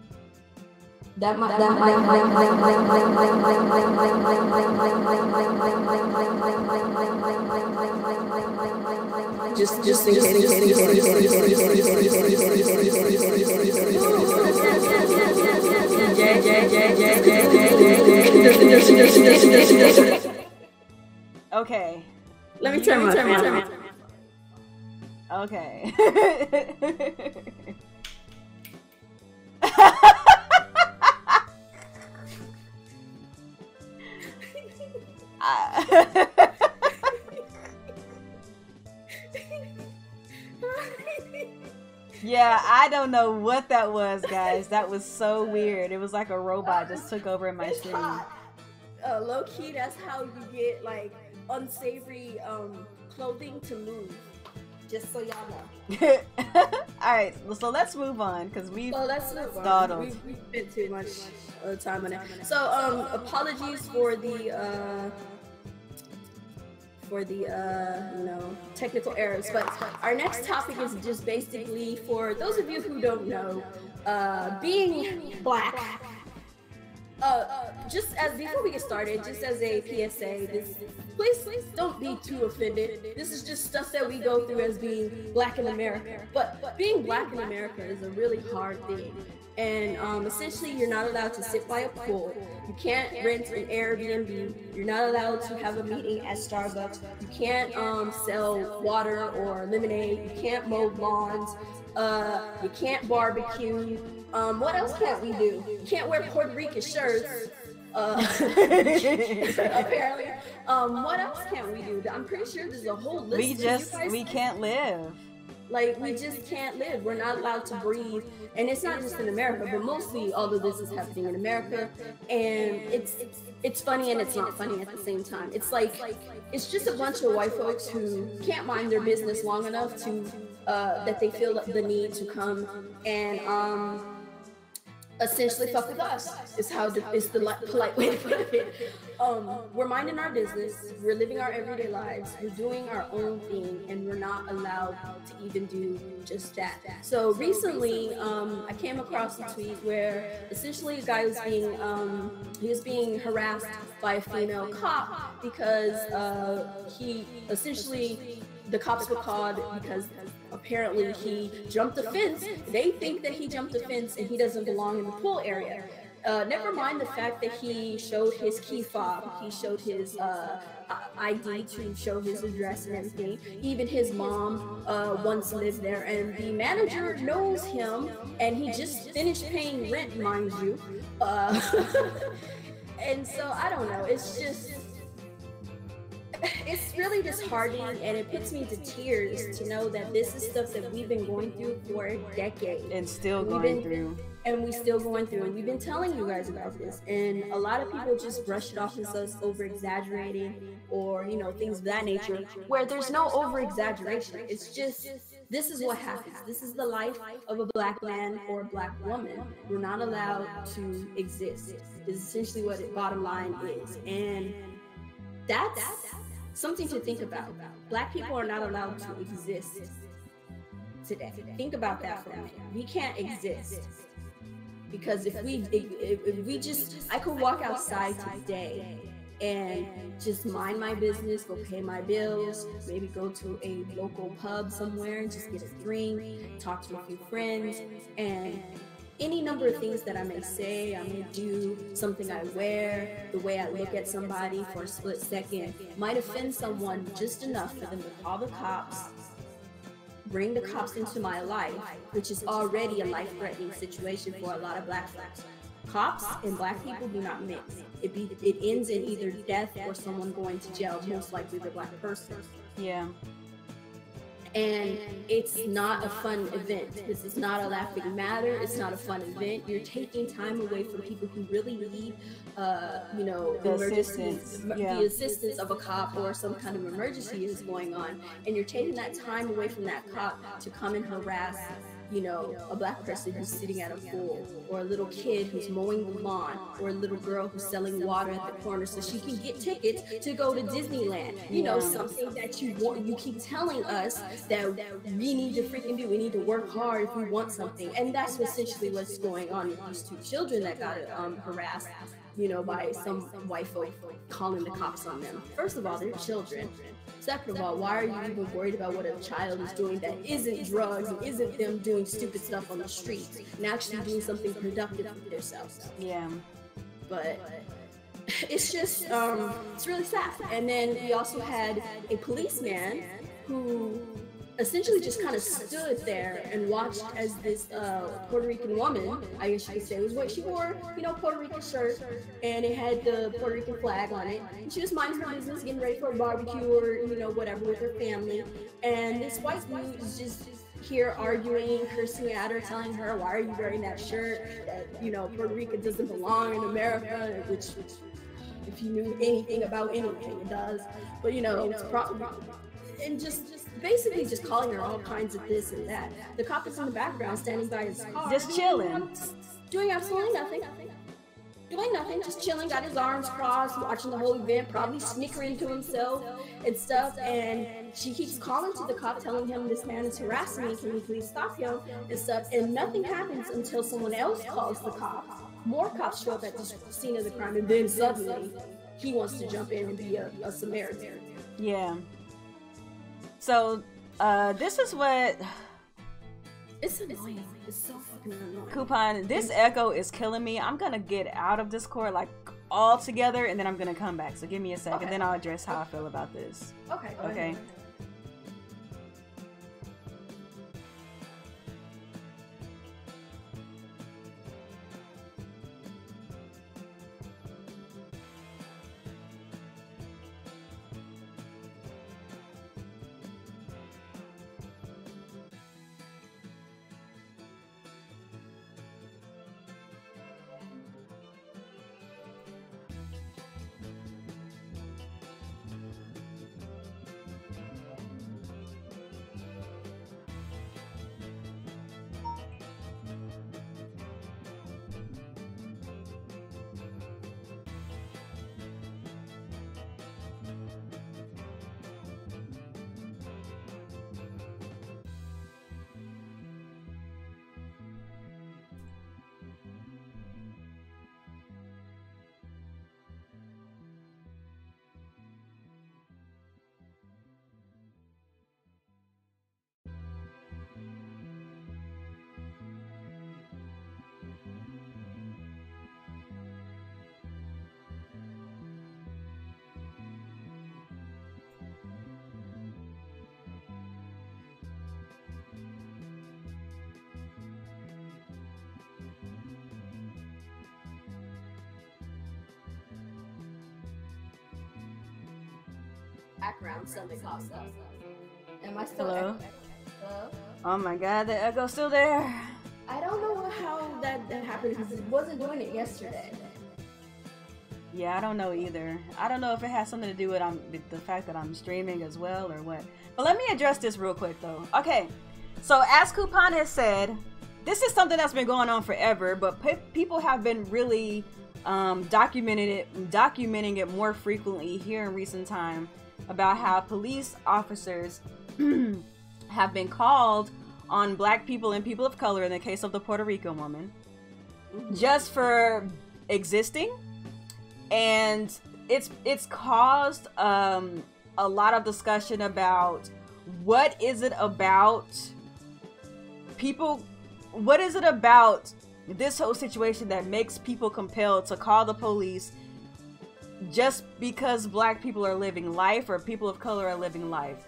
Just in case. Okay. Let me turn my fan. Okay. Yeah, I don't know what that was, guys. That was so weird. It was like a robot just took over in my stream. Low key, that's how you get like unsavory clothing to move. Just so y'all know. Alright, so let's move on because we've startled. We've spent too much time on it. So apologies for the technical errors, but our next topic is just basically for those of you who don't know, being black. Just as before we get started, just as a PSA, please don't be too offended. This is just stuff that we go through as being black in America. But being black in America is a really hard thing. And essentially, you're not allowed to sit by a pool. You can't rent an Airbnb. You're not allowed to have a meeting at Starbucks. You can't sell water or lemonade. You can't mow lawns. You can't barbecue. What else can't we do? You can't wear Puerto Rican shirts. Apparently. What else can't we do? I'm pretty sure there's a whole list. We can't live. Like, we just can't live. We're not allowed to breathe. And it's not just in America, but mostly all of this is happening in America. And it's funny and it's not funny at the same time. It's like, it's just a bunch of white folks who can't mind their business long enough to, that they feel the need to come and, essentially fuck with us is the polite way to put it. We're minding our business, we're living our everyday lives, we're doing our own thing, and we're not allowed to even do just that. So recently, I came across a tweet where essentially a guy was being harassed by a female cop because the cops were called because apparently he jumped a fence. They think that he jumped a fence and he doesn't belong in the pool area. Never mind the fact that he showed his key fob, he showed his ID to show his address and everything. Even his mom once lived there, and the manager knows him, and he just finished paying rent, mind you. And so I don't know. It's really disheartening, and it puts me to tears to know that this is stuff that we've been going through for a decade. And still going through. And we're still going through. And we've been telling you guys about this. And a lot of people just brush it off as us over-exaggerating or, things of that nature, where there's no over-exaggeration. It's just, this is what happens. This is the life of a black man or a black woman. We're not allowed to exist, is essentially what the bottom line is. And something to think about. Black people are not allowed to exist today. Think about that for a minute. We can't exist because if we just, I could walk outside today and just mind my business, go pay my bills, maybe go to a local pub somewhere and just get a drink, talk to a few friends, and any number of things that I may say, I may do, something I wear, the way I look at somebody for a split second might offend someone just enough for them to call the cops, bring the cops into my life, which is already a life-threatening situation for a lot of Black folks. Cops and Black people do not mix. It ends in either death or someone going to jail, most likely the Black person. Yeah. And it's not a fun event. This is not a laughing matter. It's not a fun event. You're taking time away from people who really need, you know, the assistance of a cop or some kind of emergency is going on. And you're taking that time away from that cop to come and harass, you know, a Black person who's sitting at a pool, or a little kid who's mowing the lawn, or a little girl who's selling water at the corner so she can get tickets to go to Disneyland. You know, something that you want. You keep telling us that we need to freaking do. We need to work hard if we want something, and that's essentially what's going on with these two children that got harassed, you know, by some white folk calling the cops on them. First of all, they're children. Second of all, why are you even worried about what a child is doing that isn't drugs and isn't them doing stupid stuff on the streets and actually doing something productive with themselves? Yeah. But it's just, it's really sad. And then we also had a policeman who essentially just kind of stood there and watched as this Puerto Rican woman, I guess you could say, she wore, you know, Puerto Rican shirt, and it had the Puerto Rican flag on it, and she was minding her business, getting ready for a barbecue or, you know, whatever with her family, and this white dude is just here arguing, cursing at her, telling her, why are you wearing that shirt, that, you know, Puerto Rico doesn't belong in America, which if you knew anything about anything, it does, but, you know, it's probably, and just basically just calling her all kinds of this and that. The cop is in the background standing by his car. Just chilling. Doing absolutely nothing. Doing nothing, just chilling, got his arms crossed, watching the whole event, probably snickering to himself and stuff. And she keeps calling to the cop, telling him this man is harassing me, can you please stop him and stuff. And nothing happens until someone else calls the cops. More cops show up at the scene of the crime, and then suddenly he wants to jump in and be a Samaritan. Yeah. So, this is what... It's annoying. It's so fucking annoying. Coupon, this echo is killing me. I'm gonna get out of Discord, like, all together, and then I'm gonna come back. So give me a second, okay. Then I'll address how I feel about this. Okay. Okay. Background, something pops up. Am I still Hello? Hello? Oh my god, the echo's still there. I don't know how that happened because it wasn't doing it yesterday. Yeah, I don't know either. I don't know if it has something to do with the fact that I'm streaming as well or what. But let me address this real quick though. Okay, so as Coupon has said, this is something that's been going on forever, but people have been really documenting it more frequently here in recent time. about how police officers have been called on black people and people of color, in the case of the Puerto Rican woman, just for existing. And it's caused a lot of discussion about what is it about this whole situation that makes people compelled to call the police just because black people are living life or people of color are living life.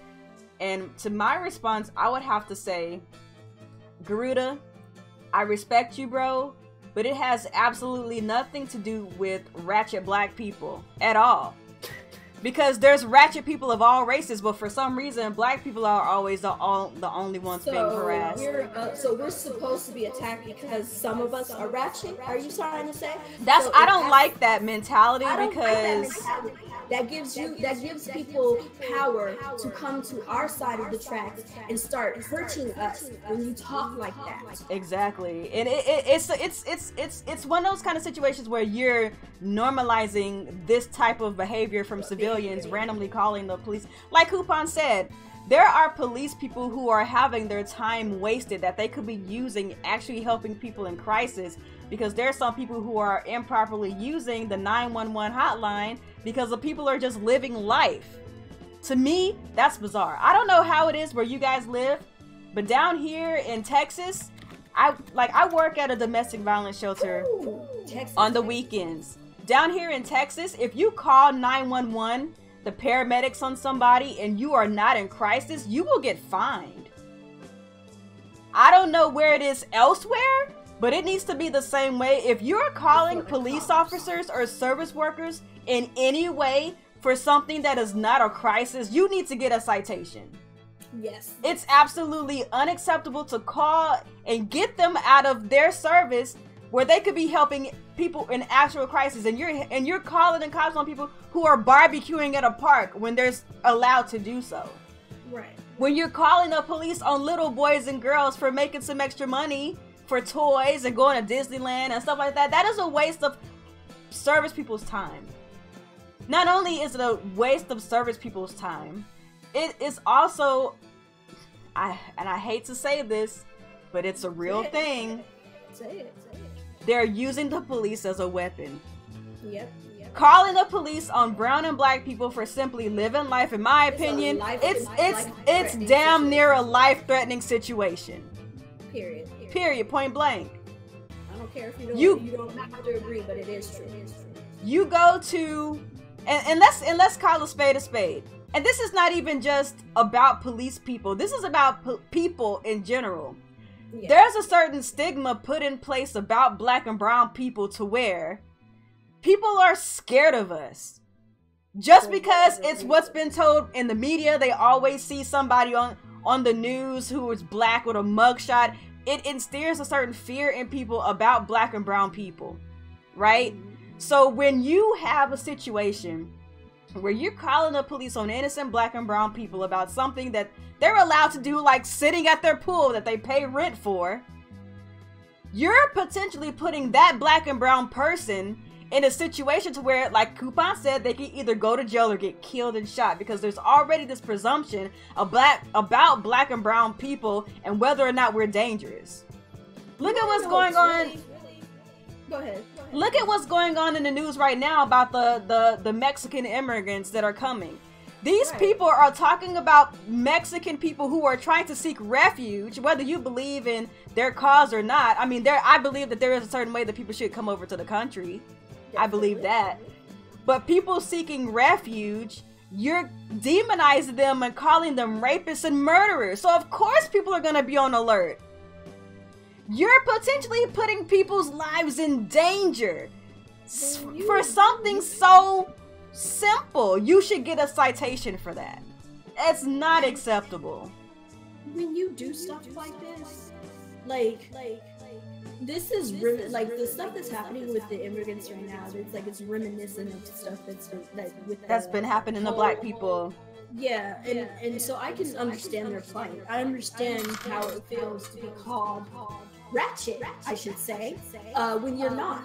And to my response, I would have to say, Garuda, I respect you, bro, but it has absolutely nothing to do with ratchet black people at all. Because there's ratchet people of all races, but for some reason, black people are always the only ones being harassed. So we're supposed to be attacked because some of us are ratchet? Are you trying to say? I don't like that mentality because that gives people power to come to our side of the tracks and start hurting us when you talk like that. Exactly, and it's one of those kind of situations where you're normalizing this type of behavior from civilians randomly calling the police. Like Coupon said, there are police people who are having their time wasted that they could be using actually helping people in crisis, because there are some people who are improperly using the 911 hotline because the people are just living life. To me, that's bizarre. I don't know how it is where you guys live, but down here in Texas, I work at a domestic violence shelter on the weekends. Down here in Texas, if you call 911, the paramedics on somebody, and you are not in crisis, you will get fined. I don't know where it is elsewhere, but it needs to be the same way. If you're calling police officers or service workers in any way for something that is not a crisis, you need to get a citation. Yes. It's absolutely unacceptable to call and get them out of their service where they could be helping people in actual crisis, and you're calling and cops on people who are barbecuing at a park when they're allowed to do so. Right. When you're calling the police on little boys and girls for making some extra money for toys and going to Disneyland and stuff like that, that is a waste of service people's time. Not only is it a waste of service people's time, it is also, I hate to say this, but it's a real thing. Say it. They're using the police as a weapon. Yep. Calling the police on brown and black people for simply living life, in my opinion, it's damn near a life-threatening situation. Period. Point blank. I don't care if you don't have to agree, but it is true. You go to, and let's call a spade. And this is not even just about police people. This is about people in general. Yeah. There's a certain stigma put in place about black and brown people to where people are scared of us. Just because it's what's been told in the media, they always see somebody on the news who is black with a mugshot. It instills a certain fear in people about black and brown people, right? So when you have a situation where you're calling the police on innocent black and brown people about something that they're allowed to do, like sitting at their pool that they pay rent for, you're potentially putting that black and brown person in a situation to where, like Coupon said, they can either go to jail or get killed and shot, because there's already this presumption about black and brown people and whether or not we're dangerous. Look at what's going on. Go ahead. Look at what's going on in the news right now about the Mexican immigrants that are coming. These people are talking about Mexican people who are trying to seek refuge, whether you believe in their cause or not. I mean, I believe that there is a certain way that people should come over to the country. I believe that. But people seeking refuge, you're demonizing them and calling them rapists and murderers. So of course people are going to be on alert. You're potentially putting people's lives in danger for something so simple. You should get a citation for that. It's not acceptable. When you do stuff like this, this is like the stuff that's happening with the immigrants right now. It's reminiscent of stuff that's been happening to black people. Yeah, and so I can understand their plight. I understand how it feels to be called ratchet, I should say, when you're not.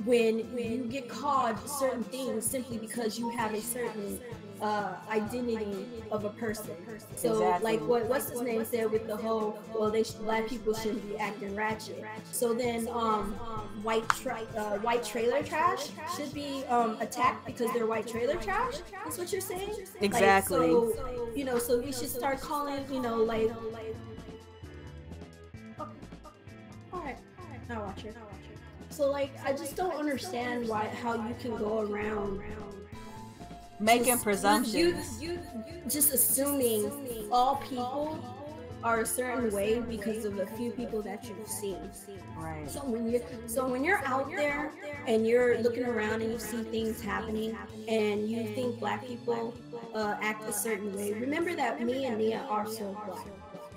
when you get called certain things simply because you have a certain identity of a person. So Exactly. like what's his name said with the whole, well, black people shouldn't be acting ratchet. So then white trailer trash should be attacked because they're white trailer trash. That's what you're saying? Exactly. Like, so you know, so we should start calling, you know, like, all right, I'll watch it. So like, I just don't understand how you can go around making presumptions. You just assuming all people are a certain way because of a few people that you've seen. Right. So when you're out there and you're looking around and you see things happening and you think black people act a certain way, remember that me and Nia are so black.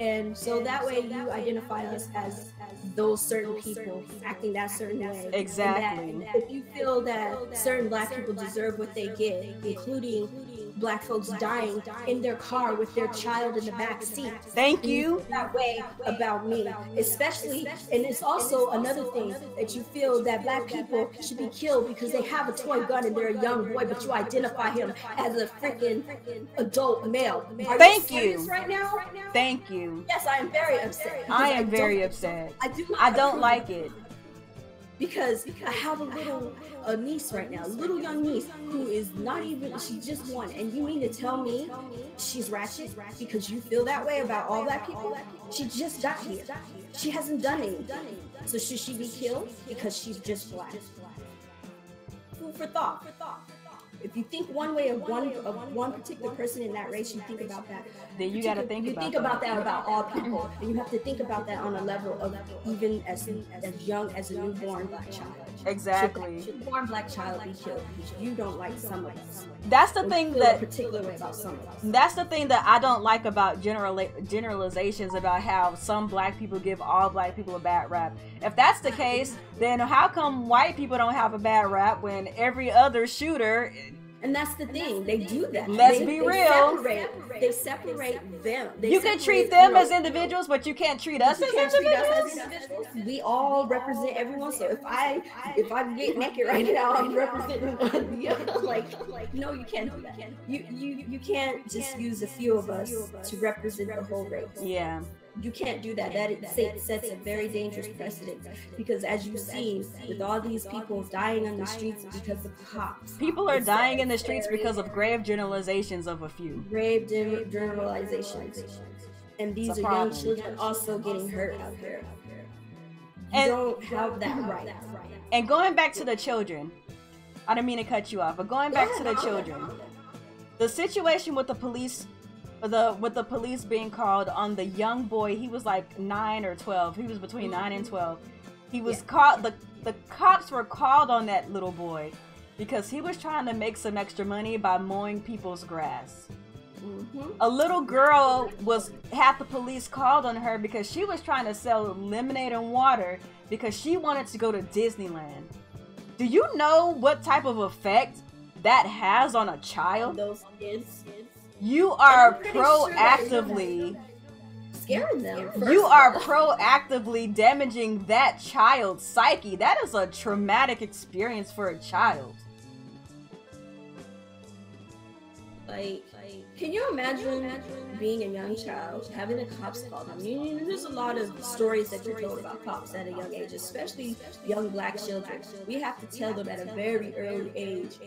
And so that way you identify us as those certain people acting that certain way. Exactly. And if you feel that certain black people deserve what they get, including black folks dying in their car with their child in the back seat. Thank you. Feel that way about me, especially, and it's also another thing that you feel that black people should be killed because they have a toy gun and they're a young boy, but you identify him as a freaking adult male. Thank you. Right now? Thank you. Yes, I am very upset. I am very upset. I don't like it. Because I have a niece right now, a little young niece who is not even, she's just one, and you mean to tell me she's ratchet because you feel that way about all black people? She just got here. She hasn't done anything. So should she be killed because she's just black? Food for thought. If you think one way of one particular person in that race, you think about that. Then you got to think about that about all people, and you have to think about that on a level of even as young as a newborn black child. Exactly. Should a newborn black child be killed because you don't like some of us? That's the thing that a particular way about some of us. That's the thing that I don't like about generalizations about how some black people give all black people a bad rap. If that's the case, then how come white people don't have a bad rap when every other shooter? And that's the thing, they do that. Let's be real. They separate them. You can treat them as individuals, but you can't treat us as individuals. We all represent everyone. So if I get naked right now, I'm representing like no, you can't do that. You can't just use a few of us to represent the whole race. Yeah. You can't do that. That sets a very dangerous precedent because, as you see, with all these people dying on the streets because of cops, people are dying in the streets because of grave generalizations of a few. Grave generalizations, and these are young children also getting hurt out there. You don't have that right. And going back to the children, I didn't mean to cut you off, but going back to the children, the situation with the police. With the police being called on the young boy, he was like 9 or 12. He was between 9 and 12. He was caught. The cops were called on that little boy because he was trying to make some extra money by mowing people's grass. A little girl had the police called on her because she was trying to sell lemonade and water because she wanted to go to Disneyland. Do you know what type of effect that has on a child? Those kids. You are proactively scaring them. You are proactively damaging that child's psyche. That is a traumatic experience for a child. Like, can you imagine being a young child, having the cops call them? There's a lot of stories that you're told about cops at a young age, especially young black children. We have to tell them at a very early age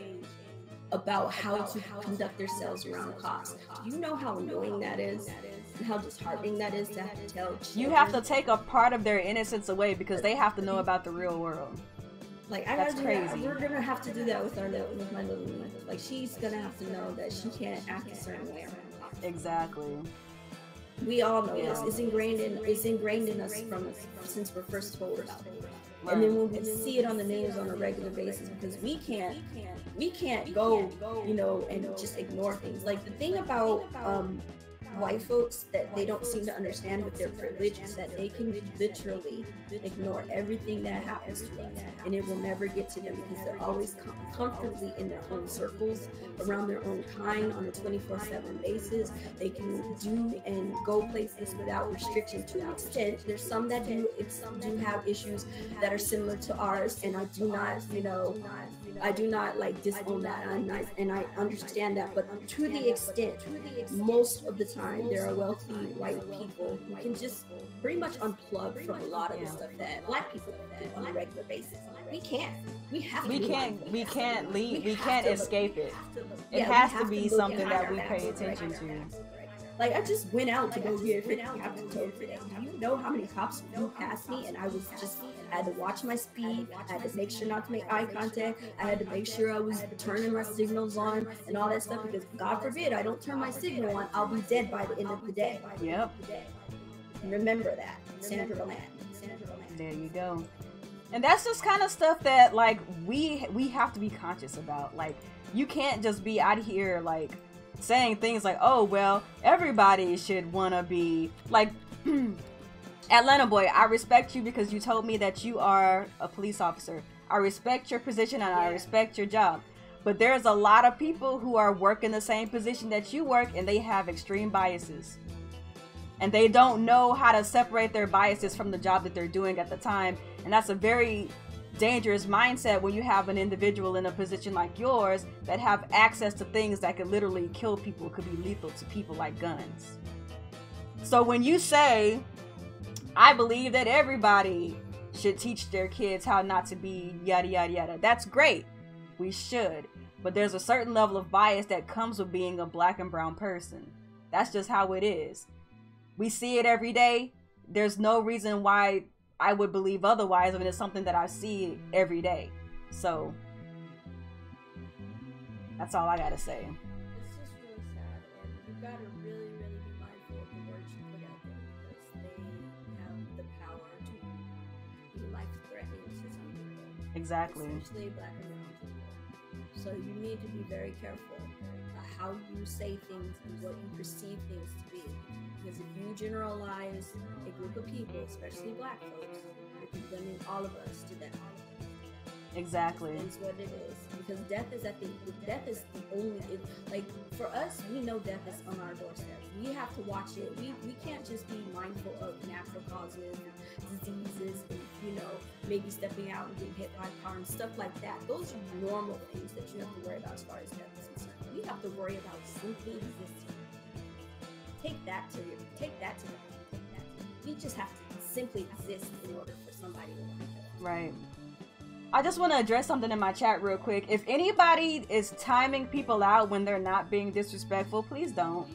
about how to conduct themselves around cops. Do you know how annoying that is? And how disheartening that is to have to tell children? You have to take a part of their innocence away because they have to know about the real world. Like, that's crazy. We're gonna have to do that with my little one. Like, she's gonna have to know that she can't act a certain way around cops. Exactly. We all know this. It's ingrained in us since we're first told about it. Right. And then when we see it on the news on a regular basis, because we can't go, and just ignore things. Like, the thing about white folks that they don't seem to understand with their privilege is that they can literally ignore everything that happens to them, and it will never get to them because they're always comfortably in their own circles, around their own kind on a 24/7 basis. They can do and go places without restriction to an extent. There's some that do have issues that are similar to ours, and I do not, I do not like disown that, and I understand that. But to the extent, most of the time, there are wealthy white people who can just pretty much unplug from a lot of the stuff that Black people do on a regular basis. We can't. We have to. We can't leave. We can't escape it. It has to be something that we pay attention to. Like, I just went out to go get a Captain Toad today. Do you know how many cops flew past me? And I had to watch my speed. I had to make sure not to make eye contact. I had to make sure I was turning my signals on and all that stuff, because God forbid I don't turn my signal on, I'll be dead by the end of the day. Yep. Remember that. Senator Land. There you go. And that's just kind of stuff that, like, we have to be conscious about. Like, you can't just be out here, like, saying things like, oh, well, everybody should want to be like Atlanta boy, I respect you because you told me that you are a police officer. I respect your position and I respect your job. But there's a lot of people who are working the same position that you work, and they have extreme biases. And they don't know how to separate their biases from the job that they're doing at the time. And that's a very dangerous mindset when you have an individual in a position like yours that have access to things that could literally kill people, could be lethal to people, like guns. So when you say, I believe that everybody should teach their kids how not to be yada yada yada, that's great. We should. But there's a certain level of bias that comes with being a Black and brown person. That's just how it is. We see it every day. There's no reason why I would believe otherwise. I mean, it's something that I see every day. So that's all I gotta say. It's just really sad, and you gotta really, really be mindful of the words you put out there, because they have the power to be life-threatening to some people. Exactly. Especially Black and brown people. So you need to be very careful about how you say things and what you perceive things to be. Because if you generalize a group of people, especially Black folks, you're condemning all of us to that. Exactly. That's what it is. Because death is the only, like, for us, we know death is on our doorstep. We have to watch it. We can't just be mindful of natural causes, diseases, and, maybe stepping out and getting hit by a car and stuff like that. Those are normal things that you have to worry about as far as death is concerned. We have to worry about simply existing. Take that to them. We just have to simply exist in order for somebody to want to. Right. I just want to address something in my chat real quick. If anybody is timing people out when they're not being disrespectful, please don't.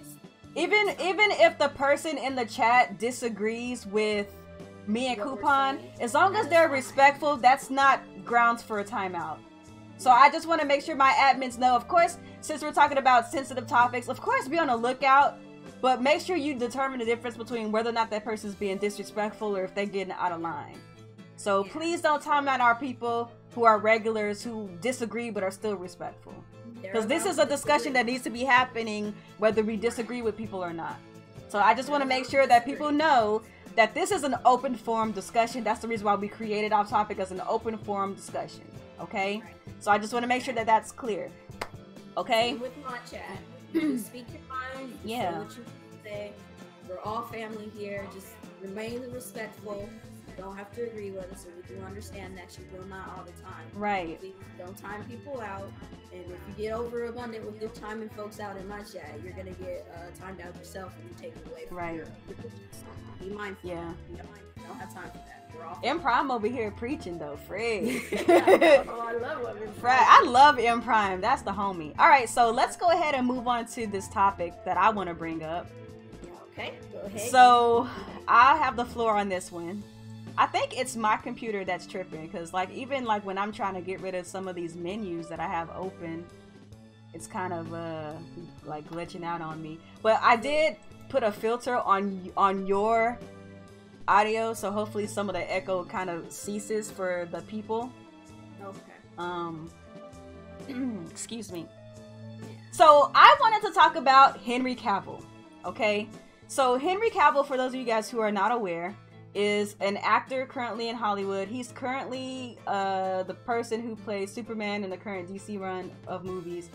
Even if the person in the chat disagrees with me and Coupon, as long as they're respectful, that's not grounds for a timeout. So I just want to make sure my admins know. Of course, since we're talking about sensitive topics, of course be on the lookout. But make sure you determine the difference between whether or not that person's being disrespectful or if they're getting out of line. So please don't time out our people who are regulars who disagree but are still respectful. Because this is a discussion that needs to be happening whether we disagree with people or not. So I just want to make sure that people know that this is an open forum discussion. That's the reason why we created Off Topic as an open forum discussion. Okay? So I just want to make sure that that's clear. Okay? With my chat. You speak your mind. You say what you say. We're all family here. Just remain respectful. You don't have to agree with us, so we do understand that you will not all the time. Right. Please don't time people out. And if you get overabundant with your timing folks out in my chat, you're gonna get timed out yourself and you take it away from your be mindful. Yeah. You don't have time for that. M-Prime over here preaching though, Fred. I love M-Prime. Fred, I love M-Prime. That's the homie. All right, so let's go ahead and move on to this topic that I want to bring up. Okay, go ahead. So I have the floor on this one. I think it's my computer that's tripping, because like even like when I'm trying to get rid of some of these menus that I have open, it's kind of like glitching out on me. But I did put a filter on your audio, so hopefully some of the echo kind of ceases for the people. Okay. Excuse me. So I wanted to talk about Henry Cavill. Okay, so Henry Cavill, for those of you guys who are not aware, is an actor currently in Hollywood. He's currently the person who plays Superman in the current DC run of movies.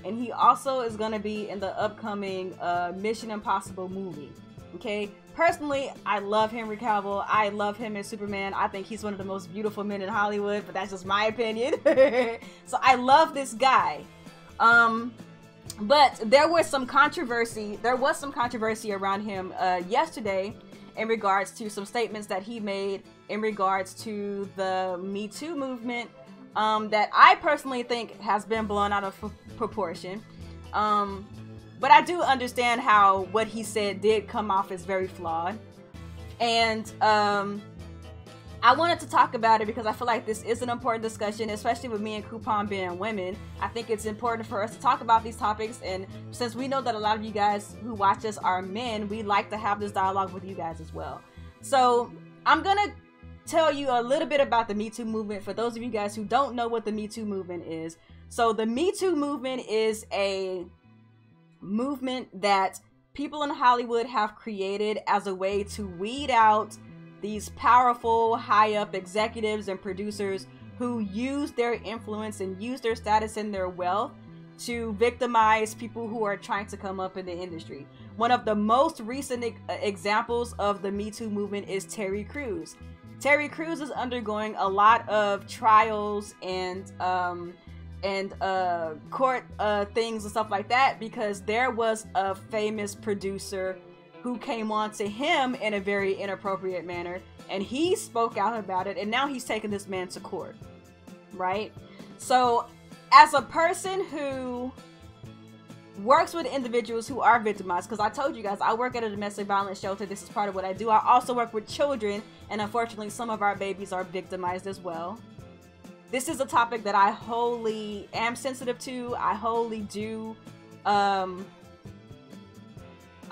And he also is going to be in the upcoming Mission Impossible movie. Okay, personally, I love Henry Cavill. I love him as Superman. I think he's one of the most beautiful men in Hollywood, but that's just my opinion. So I love this guy. But there was some controversy. There was some controversy around him yesterday in regards to some statements that he made in regards to the Me Too movement that I personally think has been blown out of proportion. But I do understand how what he said did come off as very flawed. And I wanted to talk about it because I feel like this is an important discussion, especially with me and Coupon being women. I think it's important for us to talk about these topics, and since we know that a lot of you guys who watch us are men, we like to have this dialogue with you guys as well. So I'm gonna tell you a little bit about the Me Too movement for those of you guys who don't know what the Me Too movement is. So the Me Too movement is a movement that people in Hollywood have created as a way to weed out these powerful high-up executives and producers who use their influence and use their status and their wealth to victimize people who are trying to come up in the industry. One of the most recent examples of the Me Too movement is Terry Crews. Terry Crews is undergoing a lot of trials and court things and stuff like that because there was a famous producer who came on to him in a very inappropriate manner, and he spoke out about it, and now he's taking this man to court, right? So as a person who works with individuals who are victimized, because I told you guys I work at a domestic violence shelter, this is part of what I do. I also work with children, and unfortunately some of our babies are victimized as well. This is a topic that I wholly am sensitive to. I wholly do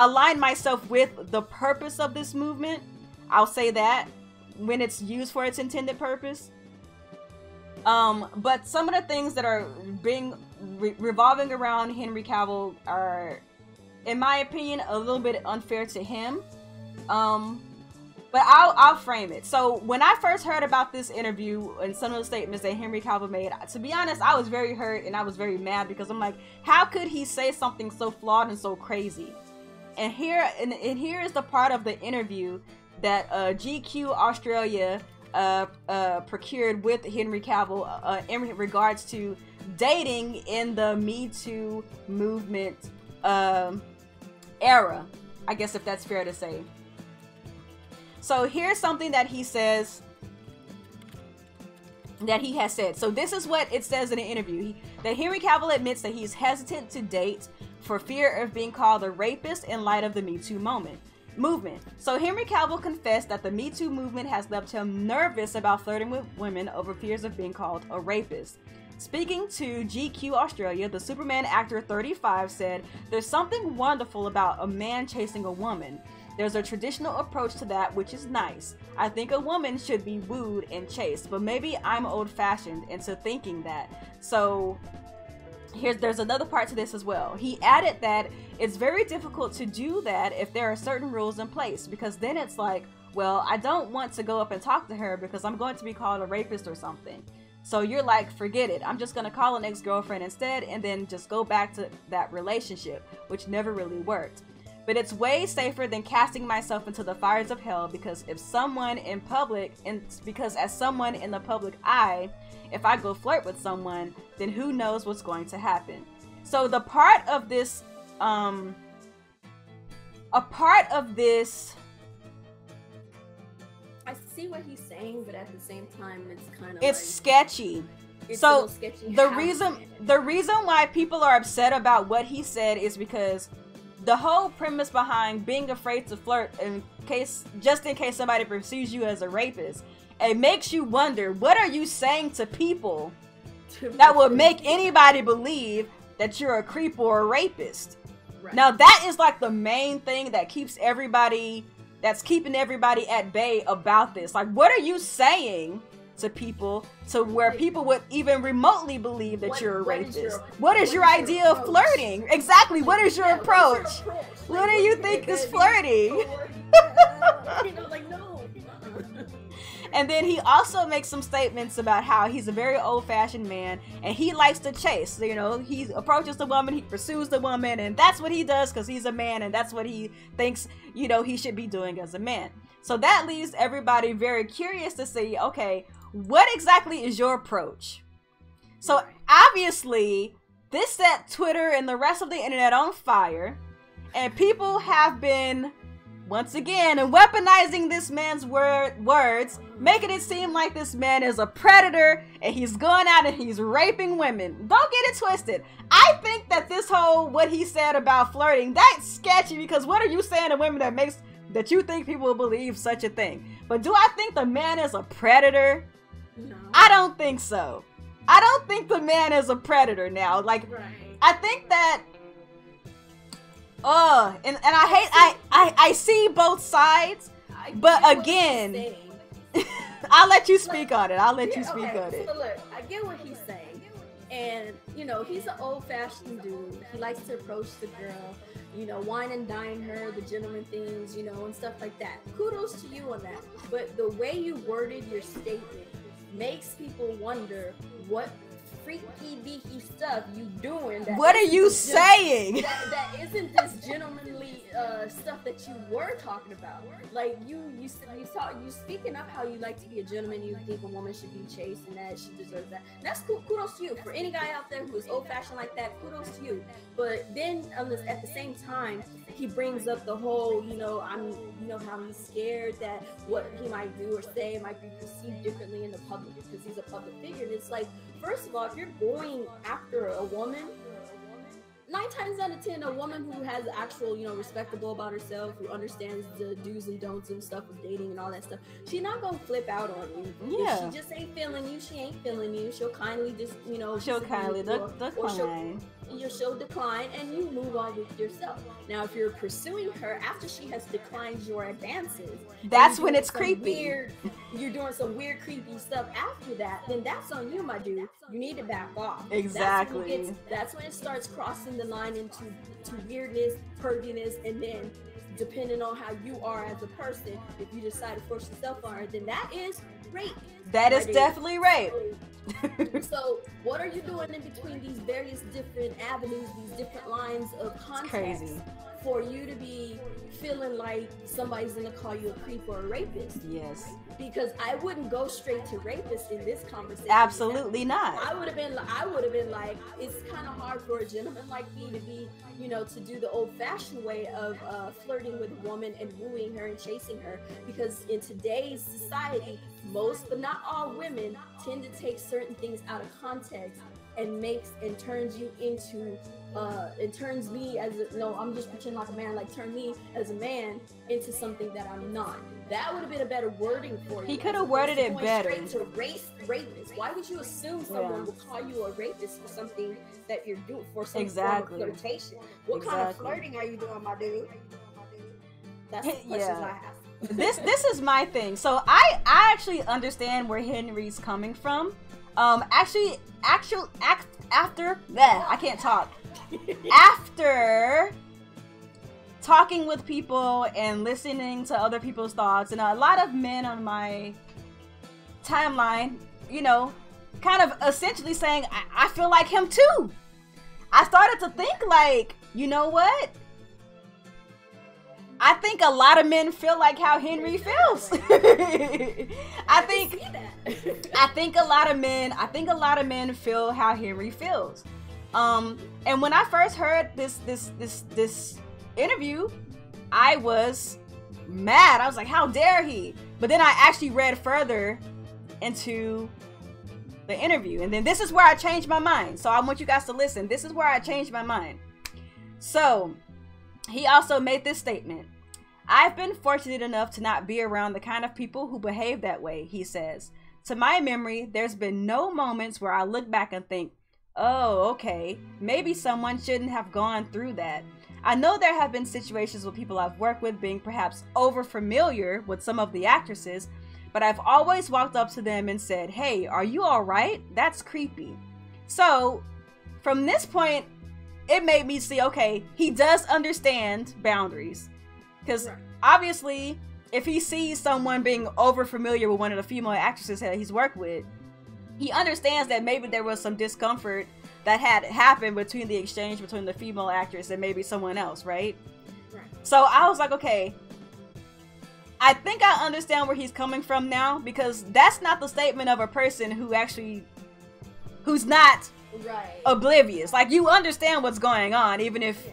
align myself with the purpose of this movement. I'll say that when it's used for its intended purpose. But some of the things that are being revolving around Henry Cavill are, in my opinion, a little bit unfair to him. But I'll frame it. So when I first heard about this interview and some of the statements that Henry Cavill made, to be honest, I was very hurt and I was very mad because I'm like, how could he say something so flawed and so crazy? And here is the part of the interview that GQ Australia procured with Henry Cavill in regards to dating in the Me Too movement era, I guess, if that's fair to say. So here's something that he says, that he has said. So this is what it says in the interview. That Henry Cavill admits that he's hesitant to date for fear of being called a rapist in light of the Me Too movement. So Henry Cavill confessed that the Me Too movement has left him nervous about flirting with women over fears of being called a rapist. Speaking to GQ Australia, the Superman actor 35 said, "There's something wonderful about a man chasing a woman. There's a traditional approach to that, which is nice. I think a woman should be wooed and chased, but maybe I'm old-fashioned into thinking that." So there's another part to this as well. He added that it's very difficult to do that if there are certain rules in place, because then it's like, well, I don't want to go up and talk to her because I'm going to be called a rapist or something. So you're like, forget it. I'm just going to call an ex-girlfriend instead and then just go back to that relationship, which never really worked. But it's way safer than casting myself into the fires of hell because as someone in the public eye, if I go flirt with someone, then who knows what's going to happen. So the part of this, I see what he's saying, but at the same time, it's kind of like, sketchy. It's so sketchy. The reason why people are upset about what he said is because the whole premise behind being afraid to flirt just in case somebody perceives you as a rapist, it makes you wonder, what are you saying to people that would make anybody believe that you're a creep or a rapist? Right. Now that is like the main thing that keeps everybody, that's keeping everybody at bay about this. Like, what are you saying to people to where people would even remotely believe that you're a rapist? What is your idea of flirting? Exactly. What is your approach? What do you think is flirting? Like, no. And then he also makes some statements about how he's a very old-fashioned man and he likes to chase. You know, he approaches the woman, he pursues the woman, and that's what he does because he's a man and that's what he thinks, you know, he should be doing as a man. So that leaves everybody very curious to see, okay, what exactly is your approach? So obviously, this set Twitter and the rest of the internet on fire, and people have been, once again, weaponizing this man's words, making it seem like this man is a predator and he's going out and he's raping women. Don't get it twisted. I think that this whole, what he said about flirting, that's sketchy, because what are you saying to women that you think people will believe such a thing? But do I think the man is a predator? No. I don't think so. I don't think the man is a predator now. Like, Right. I think that, I see both sides, but again, I'll let you speak on it. I'll let you speak on it. So look, I get what he's saying. And, you know, he's an old-fashioned dude. He likes to approach the girl, you know, wine and dine her, the gentleman things, you know, and stuff like that. Kudos to you on that. But the way you worded your statement makes people wonder what freaky deaky stuff you doing. What are you saying? That isn't this gentlemanly stuff that you were talking about. Like you speaking up how you like to be a gentleman. You think a woman should be chased and that she deserves that. And that's cool. Kudos to you. For any guy out there who is old fashioned like that, kudos to you. But then at the same time, he brings up the whole, how he's scared that what he might do or say might be perceived differently in the public because he's a public figure. And it's like, first of all, if you're going after a woman, 9 times out of 10, a woman who has actual, respectable about herself, who understands the do's and don'ts and stuff with dating and all that stuff, she's not gonna flip out on you. Yeah. If she just ain't feeling you, she ain't feeling you. She'll kindly just, she'll kindly decline. She'll decline and you move on with yourself. Now, if you're pursuing her after she has declined your advances, that's when it's creepy. You're doing some weird, creepy stuff after that, then that's on you, my dude. You need to back off. Exactly. That's when it starts crossing the line into weirdness, perviness, and then depending on how you are as a person, if you decide to force yourself on her, then that is rape. That is definitely rape. So what are you doing in between these various different avenues, these different lines of context for you to be feeling like somebody's gonna call you a creep or a rapist? Yes. Because I wouldn't go straight to rapist in this conversation. Absolutely not. I would have been like, it's kind of hard for a gentleman like me to be, to do the old-fashioned way of flirting with a woman and wooing her and chasing her. Because in today's society, most but not all women tend to take certain things out of context and turns you into turns me as I'm just pretending like a man, like turn me as a man into something that I'm not. That would have been a better wording for you. He could have worded it better. Straight to rapist. Why would you assume someone will call you a rapist for something that you're doing, for some form of flirtation? What kind of flirting are you doing, my dude? That's the questions I have. This is my thing. So I actually understand where Henry's coming from. After I can't talk. After talking with people and listening to other people's thoughts, and a lot of men on my timeline, kind of essentially saying, I feel like him too. I started to think like, you know what? I think a lot of men feel like how Henry feels. I think a lot of men feel how Henry feels. And when I first heard this interview, I was mad. I was like, how dare he? But then I actually read further into the interview, and then this is where I changed my mind. So I want you guys to listen. This is where I changed my mind. So he also made this statement. I've been fortunate enough to not be around the kind of people who behave that way, he says. To my memory, there's been no moments where I look back and think, oh, okay, maybe someone shouldn't have gone through that. I know there have been situations with people I've worked with being perhaps over familiar with some of the actresses, but I've always walked up to them and said, hey, are you all right? That's creepy. So from this point, it made me see, okay, he does understand boundaries. Because obviously, if he sees someone being over familiar with one of the female actresses that he's worked with, he understands that maybe there was some discomfort that had happened between the exchange between the female actress and maybe someone else, right? So I was like, okay, I think I understand where he's coming from now, because that's not the statement of a person who's not oblivious. Like, you understand what's going on, even if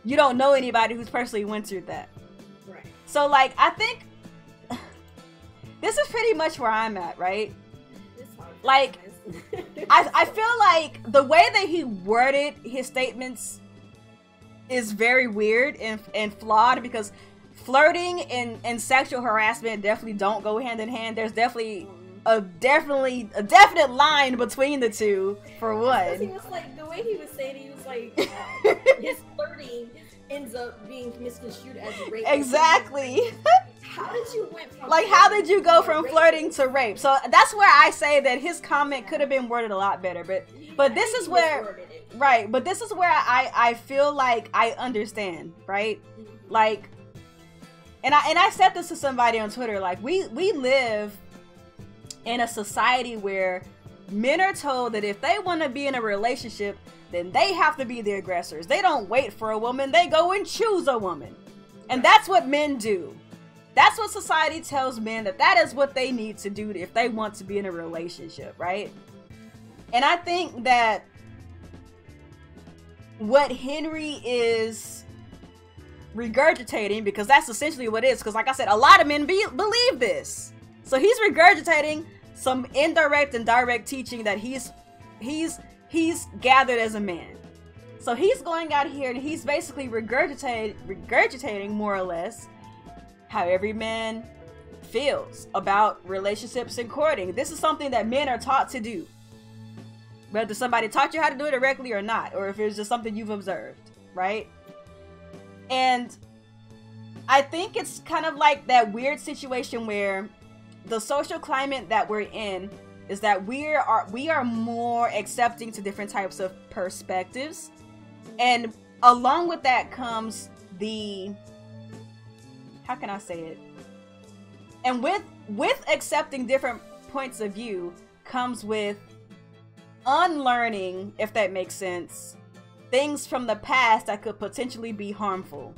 you don't know anybody who's personally went through that. So, like, I think this is pretty much where I'm at, right? Like, I feel like the way that he worded his statements is very weird and flawed, because flirting and sexual harassment definitely don't go hand in hand. There's definitely a definite line between the two, for one. He was like, the way he was saying, he was like, his flirting ends up being misconstrued as rape. Exactly. How did you went from how did you go from flirting to rape? So that's where I say that his comment could have been worded a lot better, but this is where but this is where I feel like I understand, right? Like, and I said this to somebody on Twitter, like, we live in a society where men are told that if they want to be in a relationship, then they have to be the aggressors. They don't wait for a woman, they go and choose a woman. And that's what men do. That's what society tells men, that is what they need to do if they want to be in a relationship, right? And I think that what Henry is regurgitating, because that's essentially what it is, because like I said, a lot of men believe this. So he's regurgitating some indirect and direct teaching that he's gathered as a man. So he's going out here and he's basically regurgitating more or less how every man feels about relationships and courting. This is something that men are taught to do, whether somebody taught you how to do it directly or not, or if it's just something you've observed, right? And I think it's kind of like that weird situation where the social climate that we're in is that we are more accepting to different types of perspectives, and along with that comes the, how can I say it? And with accepting different points of view comes with unlearning, if that makes sense, things from the past that could potentially be harmful.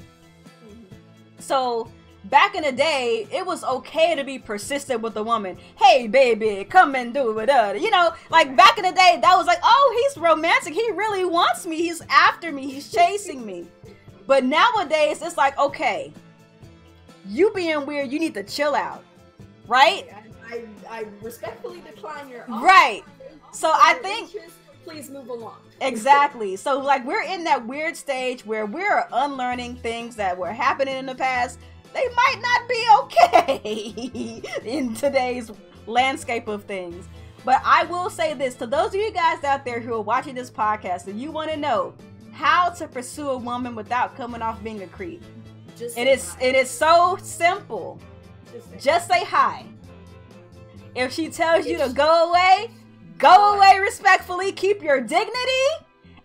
So back in the day, it was okay to be persistent with a woman. Hey, baby, come and do it. You know, like back in the day, that was like, oh, he's romantic. He really wants me. He's after me. He's chasing me. But nowadays, it's like, okay, you being weird, you need to chill out, right? I respectfully decline your offer. Right. So I think, please move along. Exactly. So like, we're in that weird stage where we're unlearning things that were happening in the past. They might not be okay in today's landscape of things. But I will say this to those of you guys out there who are watching this podcast and you want to know how to pursue a woman without coming off being a creep. It is so simple. Just say hi. If she tells you to go away respectfully, keep your dignity,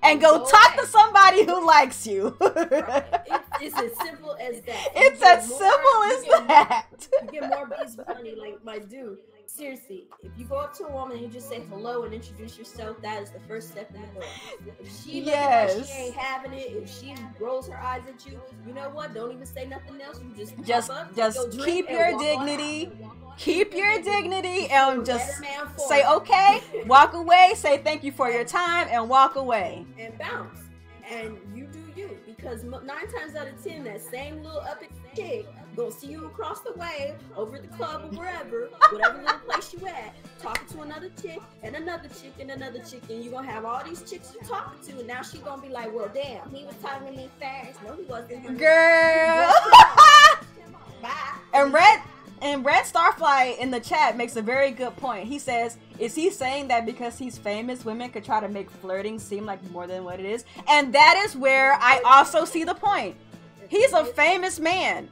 and go talk to somebody who likes you. It's as simple as that. It's as simple as that. You get more bees with honey, like my dude. Seriously, if you go up to a woman and you just say hello and introduce yourself, that is the first step in the door. If she looks like she ain't having it, if she rolls her eyes at you, you know what? Don't even say nothing else. You just keep your dignity. Keep your dignity and just say okay, walk away, say thank you for your time, and walk away. And bounce. And you do you. Because 9 times out of 10, that same little uppity chick gonna see you across the way, over at the club or wherever, whatever little place you at, talking to another chick and another chick and another chick, and you gonna have all these chicks you talking to, and now she gonna be like, well, damn, he was talking to me first. No, he wasn't. Girl. Bye. And Red Starfly in the chat makes a very good point. He says, is he saying that because he's famous, women could try to make flirting seem like more than what it is? And that is where I also see the point. He's a famous man.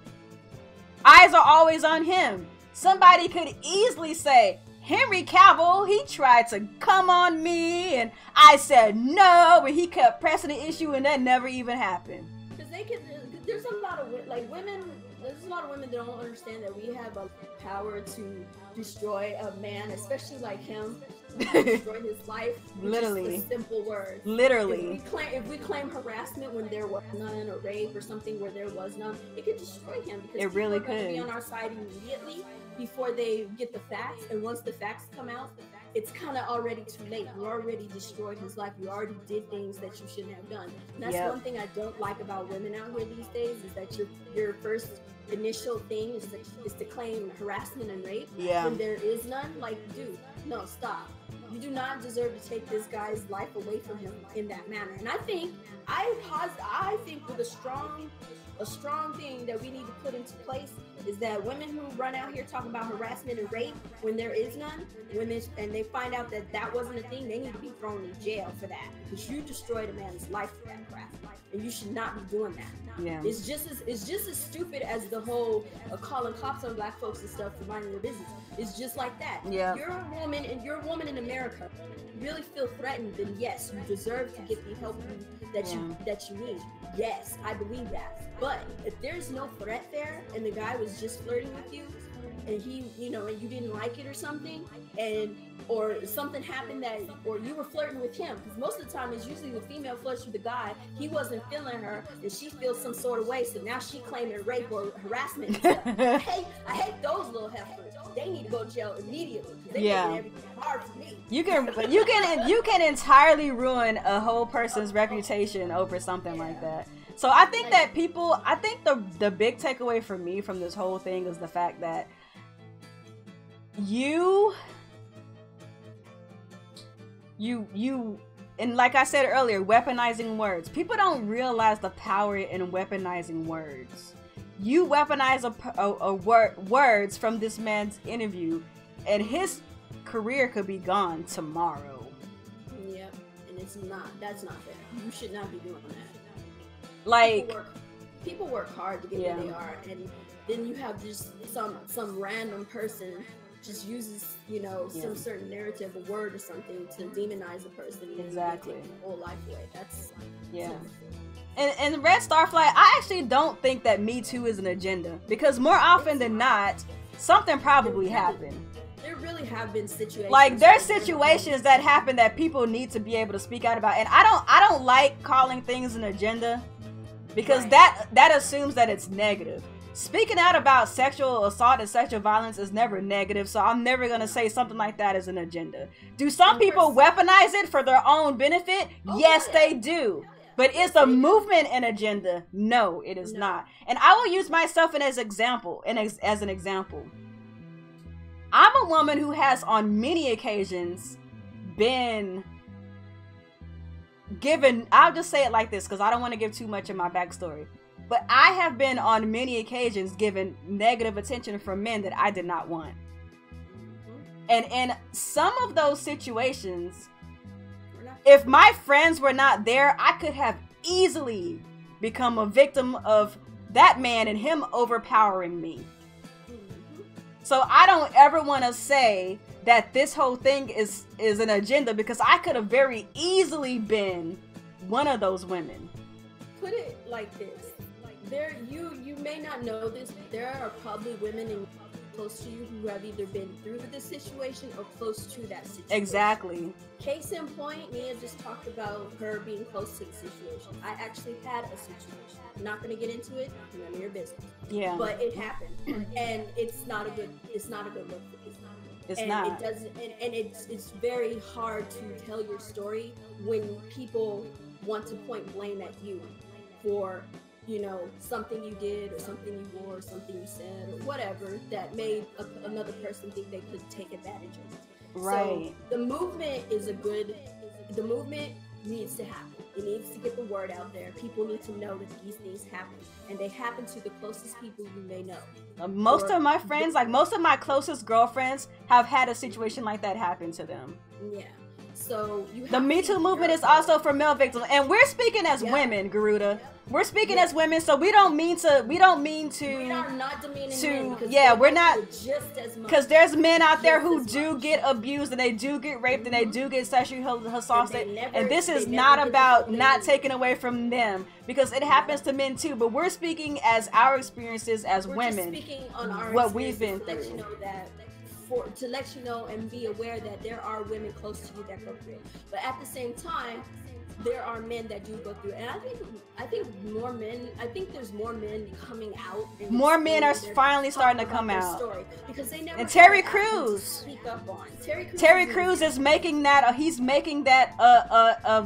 Eyes are always on him. Somebody could easily say, Henry Cavill, he tried to come on me, and I said no, and he kept pressing the issue, and that never even happened. Because there's a lot of women. There's a lot of women that don't understand that we have a power to destroy a man, especially like him, destroy his life. Literally, just a simple word. Literally. If we claim harassment when there was none, or rape or something where there was none, it could destroy him. Because it really could be could on our side immediately before they get the facts, and once the facts come out, it's kind of already too late. You already destroyed his life. You already did things that you shouldn't have done. And that's one thing I don't like about women out here these days, is that your first initial thing is to claim harassment and rape when there is none. Like, dude, no, stop. You do not deserve to take this guy's life away from him in that manner. And I think with a strong thing that we need to put into place is that women who run out here talking about harassment and rape when there is none, and they find out that wasn't a thing, they need to be thrown in jail for that, because you destroyed a man's life for that crap, and you should not be doing that. Yeah. It's just as stupid as the whole calling cops on black folks and stuff for minding their business. It's just like that. Yeah. You're a woman in America. You really feel threatened, then yes, you deserve to get the help that you need. Yes, I believe that. But if there's no threat there, and the guy was just flirting with you, and he, and you didn't like it or something, or something happened or you were flirting with him, because most of the time it's usually the female flirts with the guy, he wasn't feeling her, and she feels some sort of way, so now she claiming rape or harassment and stuff. I hate those little heifers. They need to go to jail immediately, because they making everything hard for me. You can entirely ruin a whole person's reputation over something like that. So I think that the big takeaway for me from this whole thing is the fact that you and like I said earlier, weaponizing words. People don't realize the power in weaponizing words. You weaponize words from this man's interview, and his career could be gone tomorrow. Yep, and that's not fair. You should not be doing that. Like, people work hard to get where they are, and then you have just some random person just uses some certain narrative, a word or something, to demonize a person. Exactly. And take their whole life away. That's And Red Starfly, I actually don't think that Me Too is an agenda, because more often than not, something probably happened. There really have been situations. Like, there's situations that happen that people need to be able to speak out about, and I don't like calling things an agenda, because that assumes that it's negative. Speaking out about sexual assault and sexual violence is never negative, so I'm never gonna say something like that is an agenda. Do some people weaponize it for their own benefit? Yes, they do. But is a movement an agenda? No, it is not. And I will use myself as an example. I'm a woman who has on many occasions been given, I'll just say it like this because I don't want to give too much of my backstory, but I have been on many occasions given negative attention from men that I did not want. And in some of those situations, if my friends were not there, I could have easily become a victim of that man and him overpowering me. So I don't ever want to say that this whole thing is an agenda, because I could have very easily been one of those women. Put it like this. You may not know this, but there are probably women close to you who have either been through this situation or close to that situation. Exactly. Case in point, Nia just talked about her being close to the situation. I actually had a situation. I'm not going to get into it. None of your business. Yeah. But it happened, and it's not a good look for me. It's not. It doesn't, and it's very hard to tell your story when people want to point blame at you for, something you did or something you wore or something you said or whatever that made another person think they could take advantage of it. Right. So the movement needs to happen. It needs to get the word out there. People need to know that these things happen, and they happen to the closest people you may know. Most of my friends, like most of my closest girlfriends, have had a situation like that happen to them. Yeah. So you have the Me Too movement is also for male victims, and we're speaking as women, Garuda. We're speaking as women, so we don't mean to. We are not demeaning men. Yeah, we're not. Just as much. Because there's men out there who do get abused, and they do get raped, and they do get sexually assaulted, and this is not about not taking away from them, because it happens to men too. But we're speaking as our experiences as women. Just speaking on our what we've been through. Let you know that. To let you know and be aware that there are women close to you that go through it. But at the same time, there are men that do go through it. And I think more men, I think there's more men coming out. More men are finally starting to come out. Because they never. And Terry Crews. Speak up on. Terry Crews is making that, he's making that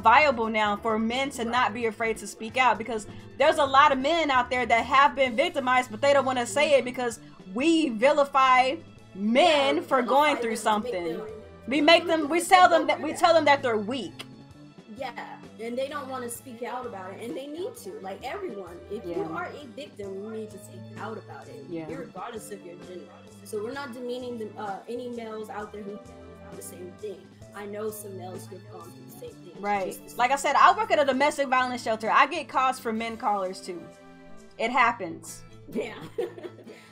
viable now for men to not be afraid to speak out, because there's a lot of men out there that have been victimized, but they don't want to say it because we vilify men for going through something. We tell them that they're weak. Yeah, and they don't want to speak out about it, and they need to. Like everyone, if you are a victim, you need to speak out about it, regardless of your gender. So we're not demeaning any males out there who do the same thing. I know some males who have gone through the same thing. Right. Like I said, I work at a domestic violence shelter. I get calls from men callers too. It happens. Yeah.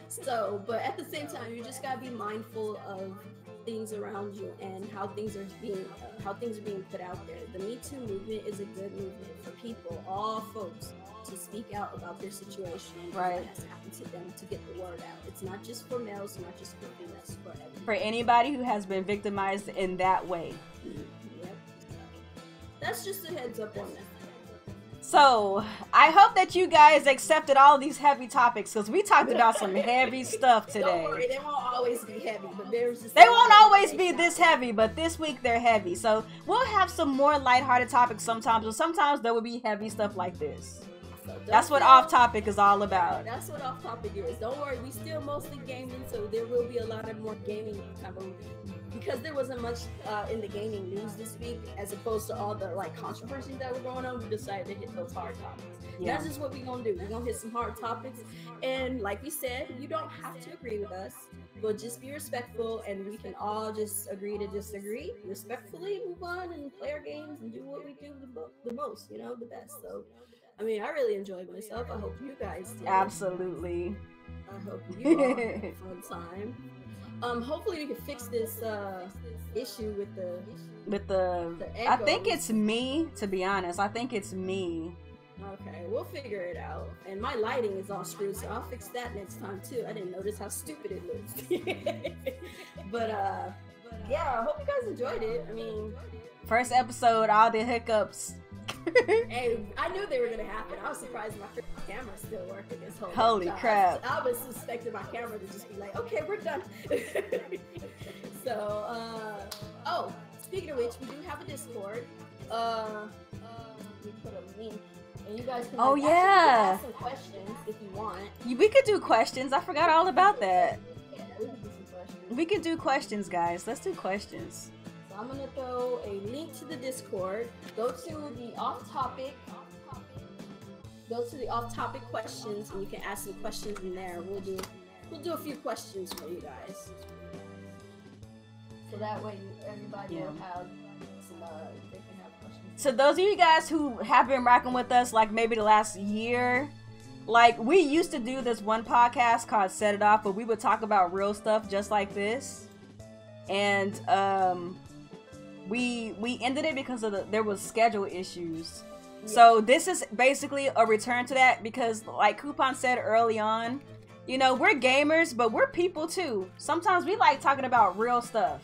So, but at the same time, you just gotta be mindful of things around you and how things are being put out there. The Me Too movement is a good movement for people, all folks, to speak out about their situation and what has happened to them, to get the word out. It's not just for males, not just for females, for everyone. For anybody who has been victimized in that way. Yep. That's just a heads up on that. So, I hope that you guys accepted all these heavy topics, because we talked about some heavy stuff today. Don't worry, they won't always be heavy, but they won't always be this heavy, but this week they're heavy. So, we'll have some more lighthearted topics sometimes, but sometimes there will be heavy stuff like this. So that's what Off Topic is all about. That's what Off Topic is. Don't worry, we still mostly gaming, so there will be a lot of more gaming kind of, because there wasn't much in the gaming news this week, as opposed to all the controversies that were going on. We decided to hit those hard topics. Yeah. That's just what we're gonna do. We're gonna hit some hard topics, and like we said, you don't have to agree with us, but just be respectful, and we can all just agree to disagree respectfully, move on, and play our games and do what we do the most, the best. So, I mean, I really enjoyed myself. I hope you guys did. Absolutely. I hope you all had a fun time. Hopefully we can fix this issue with the echo. I think it's me, to be honest. I think it's me. Okay, we'll figure it out. And my lighting is all screwed, so I'll fix that next time too. I didn't notice how stupid it looks. But yeah, I hope you guys enjoyed it. I mean, first episode, all the hiccups. Hey, I knew they were gonna happen. I was surprised my camera's still working this whole Holy crap. I was suspecting my camera to just be like, okay, we're done. So, oh, speaking of which, we do have a Discord. We put a link, and you guys can ask some questions if you want. We could do questions. I forgot all about that. Yeah, we could do some questions. We could do questions, guys. Let's do questions. I'm gonna throw a link to the Discord. Go to the off-topic. Go to the off-topic questions, and you can ask some questions in there. We'll do a few questions for you guys, so that way everybody will have some. They can have questions. So those of you guys who have been rocking with us, like maybe the last year, we used to do this one podcast called Set It Off, but we would talk about real stuff just like this, and we ended it because of there was schedule issues. Yeah. So this is basically a return to that, because like Coupon said early on, we're gamers, but we're people too. Sometimes we like talking about real stuff.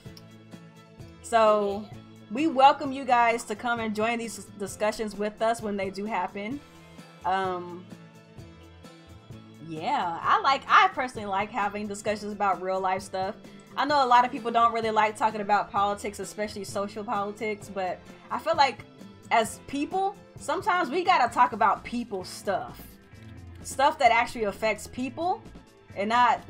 So we welcome you guys to come and join these discussions with us when they do happen. Yeah, I personally like having discussions about real life stuff. I know a lot of people don't really like talking about politics, especially social politics, but I feel like as people, sometimes we gotta talk about people stuff that actually affects people, and not,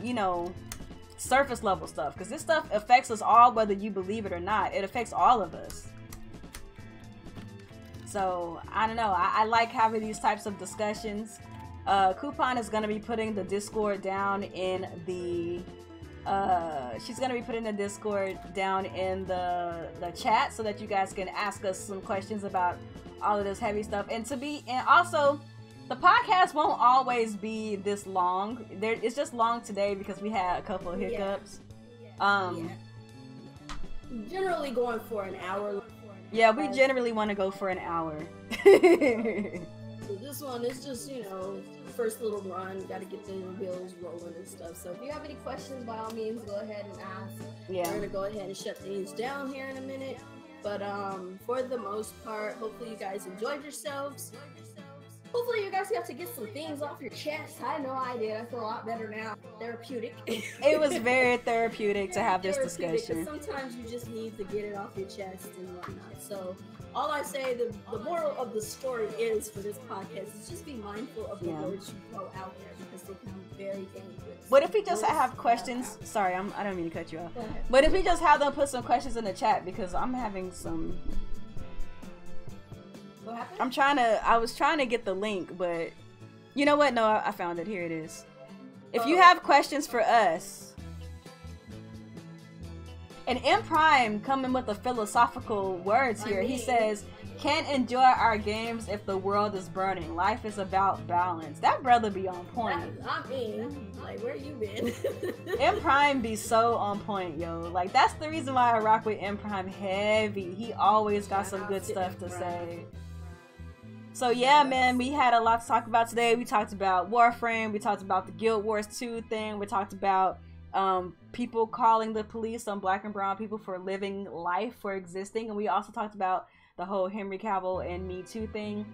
surface level stuff, because this stuff affects us all, whether you believe it or not. It affects all of us. So I don't know, I like having these types of discussions. Coupon is going to be putting the Discord down in the She's gonna be putting the Discord down in the chat so that you guys can ask us some questions about all of this heavy stuff. And also, the podcast won't always be this long. It's just long today because we had a couple of hiccups. Generally going for an hour. Yeah, we generally want to go for an hour. So this one is just, you know, first little run. Got to get the wheels rolling and stuff. So if you have any questions, by all means, go ahead and ask. Yeah. We're gonna go ahead and shut things down here in a minute. But for the most part, hopefully you guys enjoyed yourselves. Hopefully you guys got to get some things off your chest. I know I did. I feel a lot better now. Therapeutic. It was very therapeutic to have this discussion. Sometimes you just need to get it off your chest and whatnot. So all I say, the moral of the story is for this podcast is just be mindful of the words you throw out there because they can be very dangerous. What if we just have questions? Sorry, I don't mean to cut you off. But if we just have them put some questions in the chat because I'm having some... What happened? I was trying to get the link, but you know what? No, I found it. Here it is. If you have questions for us, and M Prime coming with the philosophical words here, he says, can't enjoy our games if the world is burning. Life is about balance. That brother be on point. I mean, like, where you been? M Prime be so on point, yo. Like, that's the reason why I rock with M Prime heavy. He always got some good stuff to say. So yeah, man, we had a lot to talk about today. We talked about Warframe. We talked about the Guild Wars 2 thing. We talked about people calling the police on black and brown people for living life, for existing. And we also talked about the whole Henry Cavill and Me Too thing.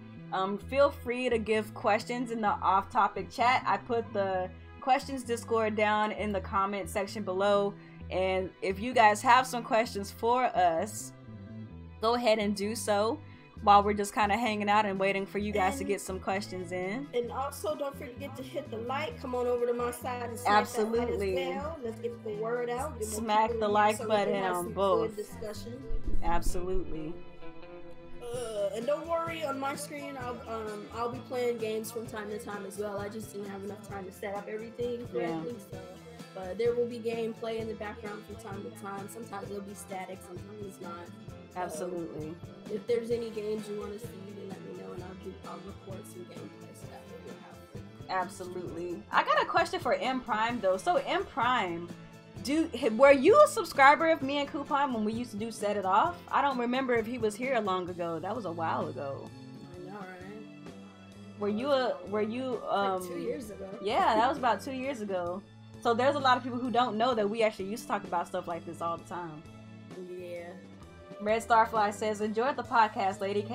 Feel free to give questions in the off-topic chat. I put the questions Discord down in the comment section below. And if you guys have some questions for us, go ahead and do so. While we're just kind of hanging out and waiting for you guys to get some questions in. And also, don't forget to hit the like. Come on over to my side and smack that like as well. Let's get the word out. Smack the like button on both. Discussion. Absolutely. And don't worry, on my screen, I'll be playing games from time to time as well. I just didn't have enough time to set up everything correctly, so. But there will be gameplay in the background from time to time. Sometimes it'll be static, sometimes not. Absolutely. If there's any games you want to see, then let me know, and I'll record some gameplay so that way we'll have. Absolutely. I got a question for M Prime though. So M Prime, were you a subscriber of me and Coupon when we used to do Set It Off? I don't remember if he was here long ago. That was a while ago. I know, right? Were you like 2 years ago. Yeah, that was about 2 years ago. So there's a lot of people who don't know that we actually used to talk about stuff like this all the time. Yeah. Red Starfly says, enjoyed the podcast, ladies.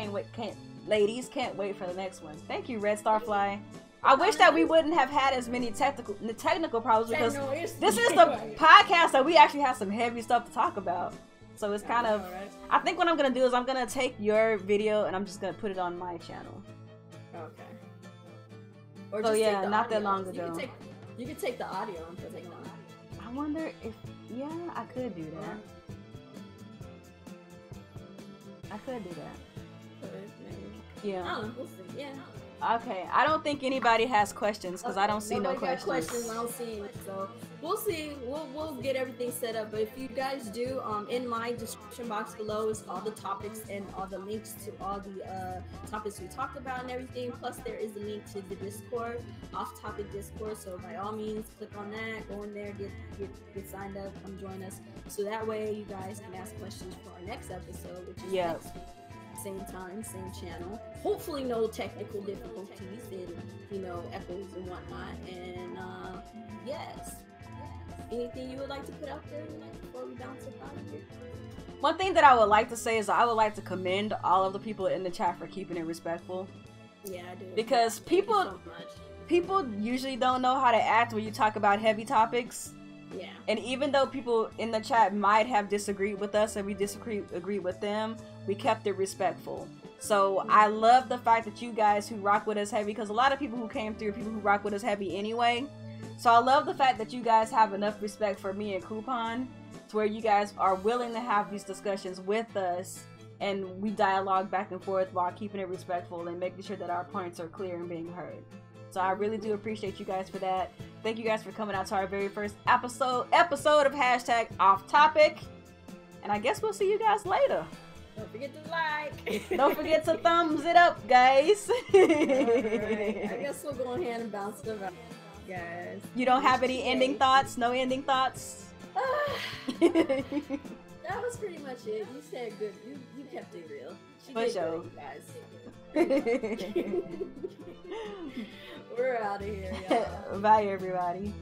Can't wait for the next one. Thank you, Red Starfly. I wish that we wouldn't have had as many technical problems because this is the podcast that we actually have some heavy stuff to talk about. So it's kind of, I think what I'm going to do is I'm going to take your video and I'm just going to put it on my channel. Okay. Or so yeah, not that long ago. You could take the audio and put it on. I wonder if, yeah, I could do that. I could do that. Yeah. I don't know, we'll see. Yeah. Okay, I don't think anybody has questions because I don't see no questions. I don't see it, so we'll see. We'll get everything set up. But if you guys do, in my description box below is all the topics and all the links to all the topics we talked about and everything. Plus, there is a link to the Discord, off-topic Discord. So by all means, click on that, go in there, get signed up, come join us. So that way, you guys can ask questions for our next episode, which is next week. Same time, same channel. Hopefully no technical difficulties and, echoes and whatnot. And, yes. Anything you would like to put out there before we bounce up out of here? One thing that I would like to say is I would like to commend all of the people in the chat for keeping it respectful. Yeah, I do. Because people usually don't know how to act when you talk about heavy topics. Yeah. And even though people in the chat might have disagreed with us and we agreed with them, we kept it respectful. So I love the fact that you guys who rock with us heavy, because a lot of people who came through are people who rock with us heavy anyway. So I love the fact that you guys have enough respect for me and Coupon to where you guys are willing to have these discussions with us and we dialogue back and forth while keeping it respectful and making sure that our points are clear and being heard. So I really do appreciate you guys for that. Thank you guys for coming out to our very first episode of hashtag Off Topic. And I guess we'll see you guys later. Don't forget to like. Don't forget to thumbs it up, guys. Alright, I guess we'll go ahead and bounce them out, guys. You don't have any ending thoughts? No ending thoughts? That was pretty much it. You said good. You kept it real. She For did sure. good, you guys. We're out of here, y'all. Bye, everybody.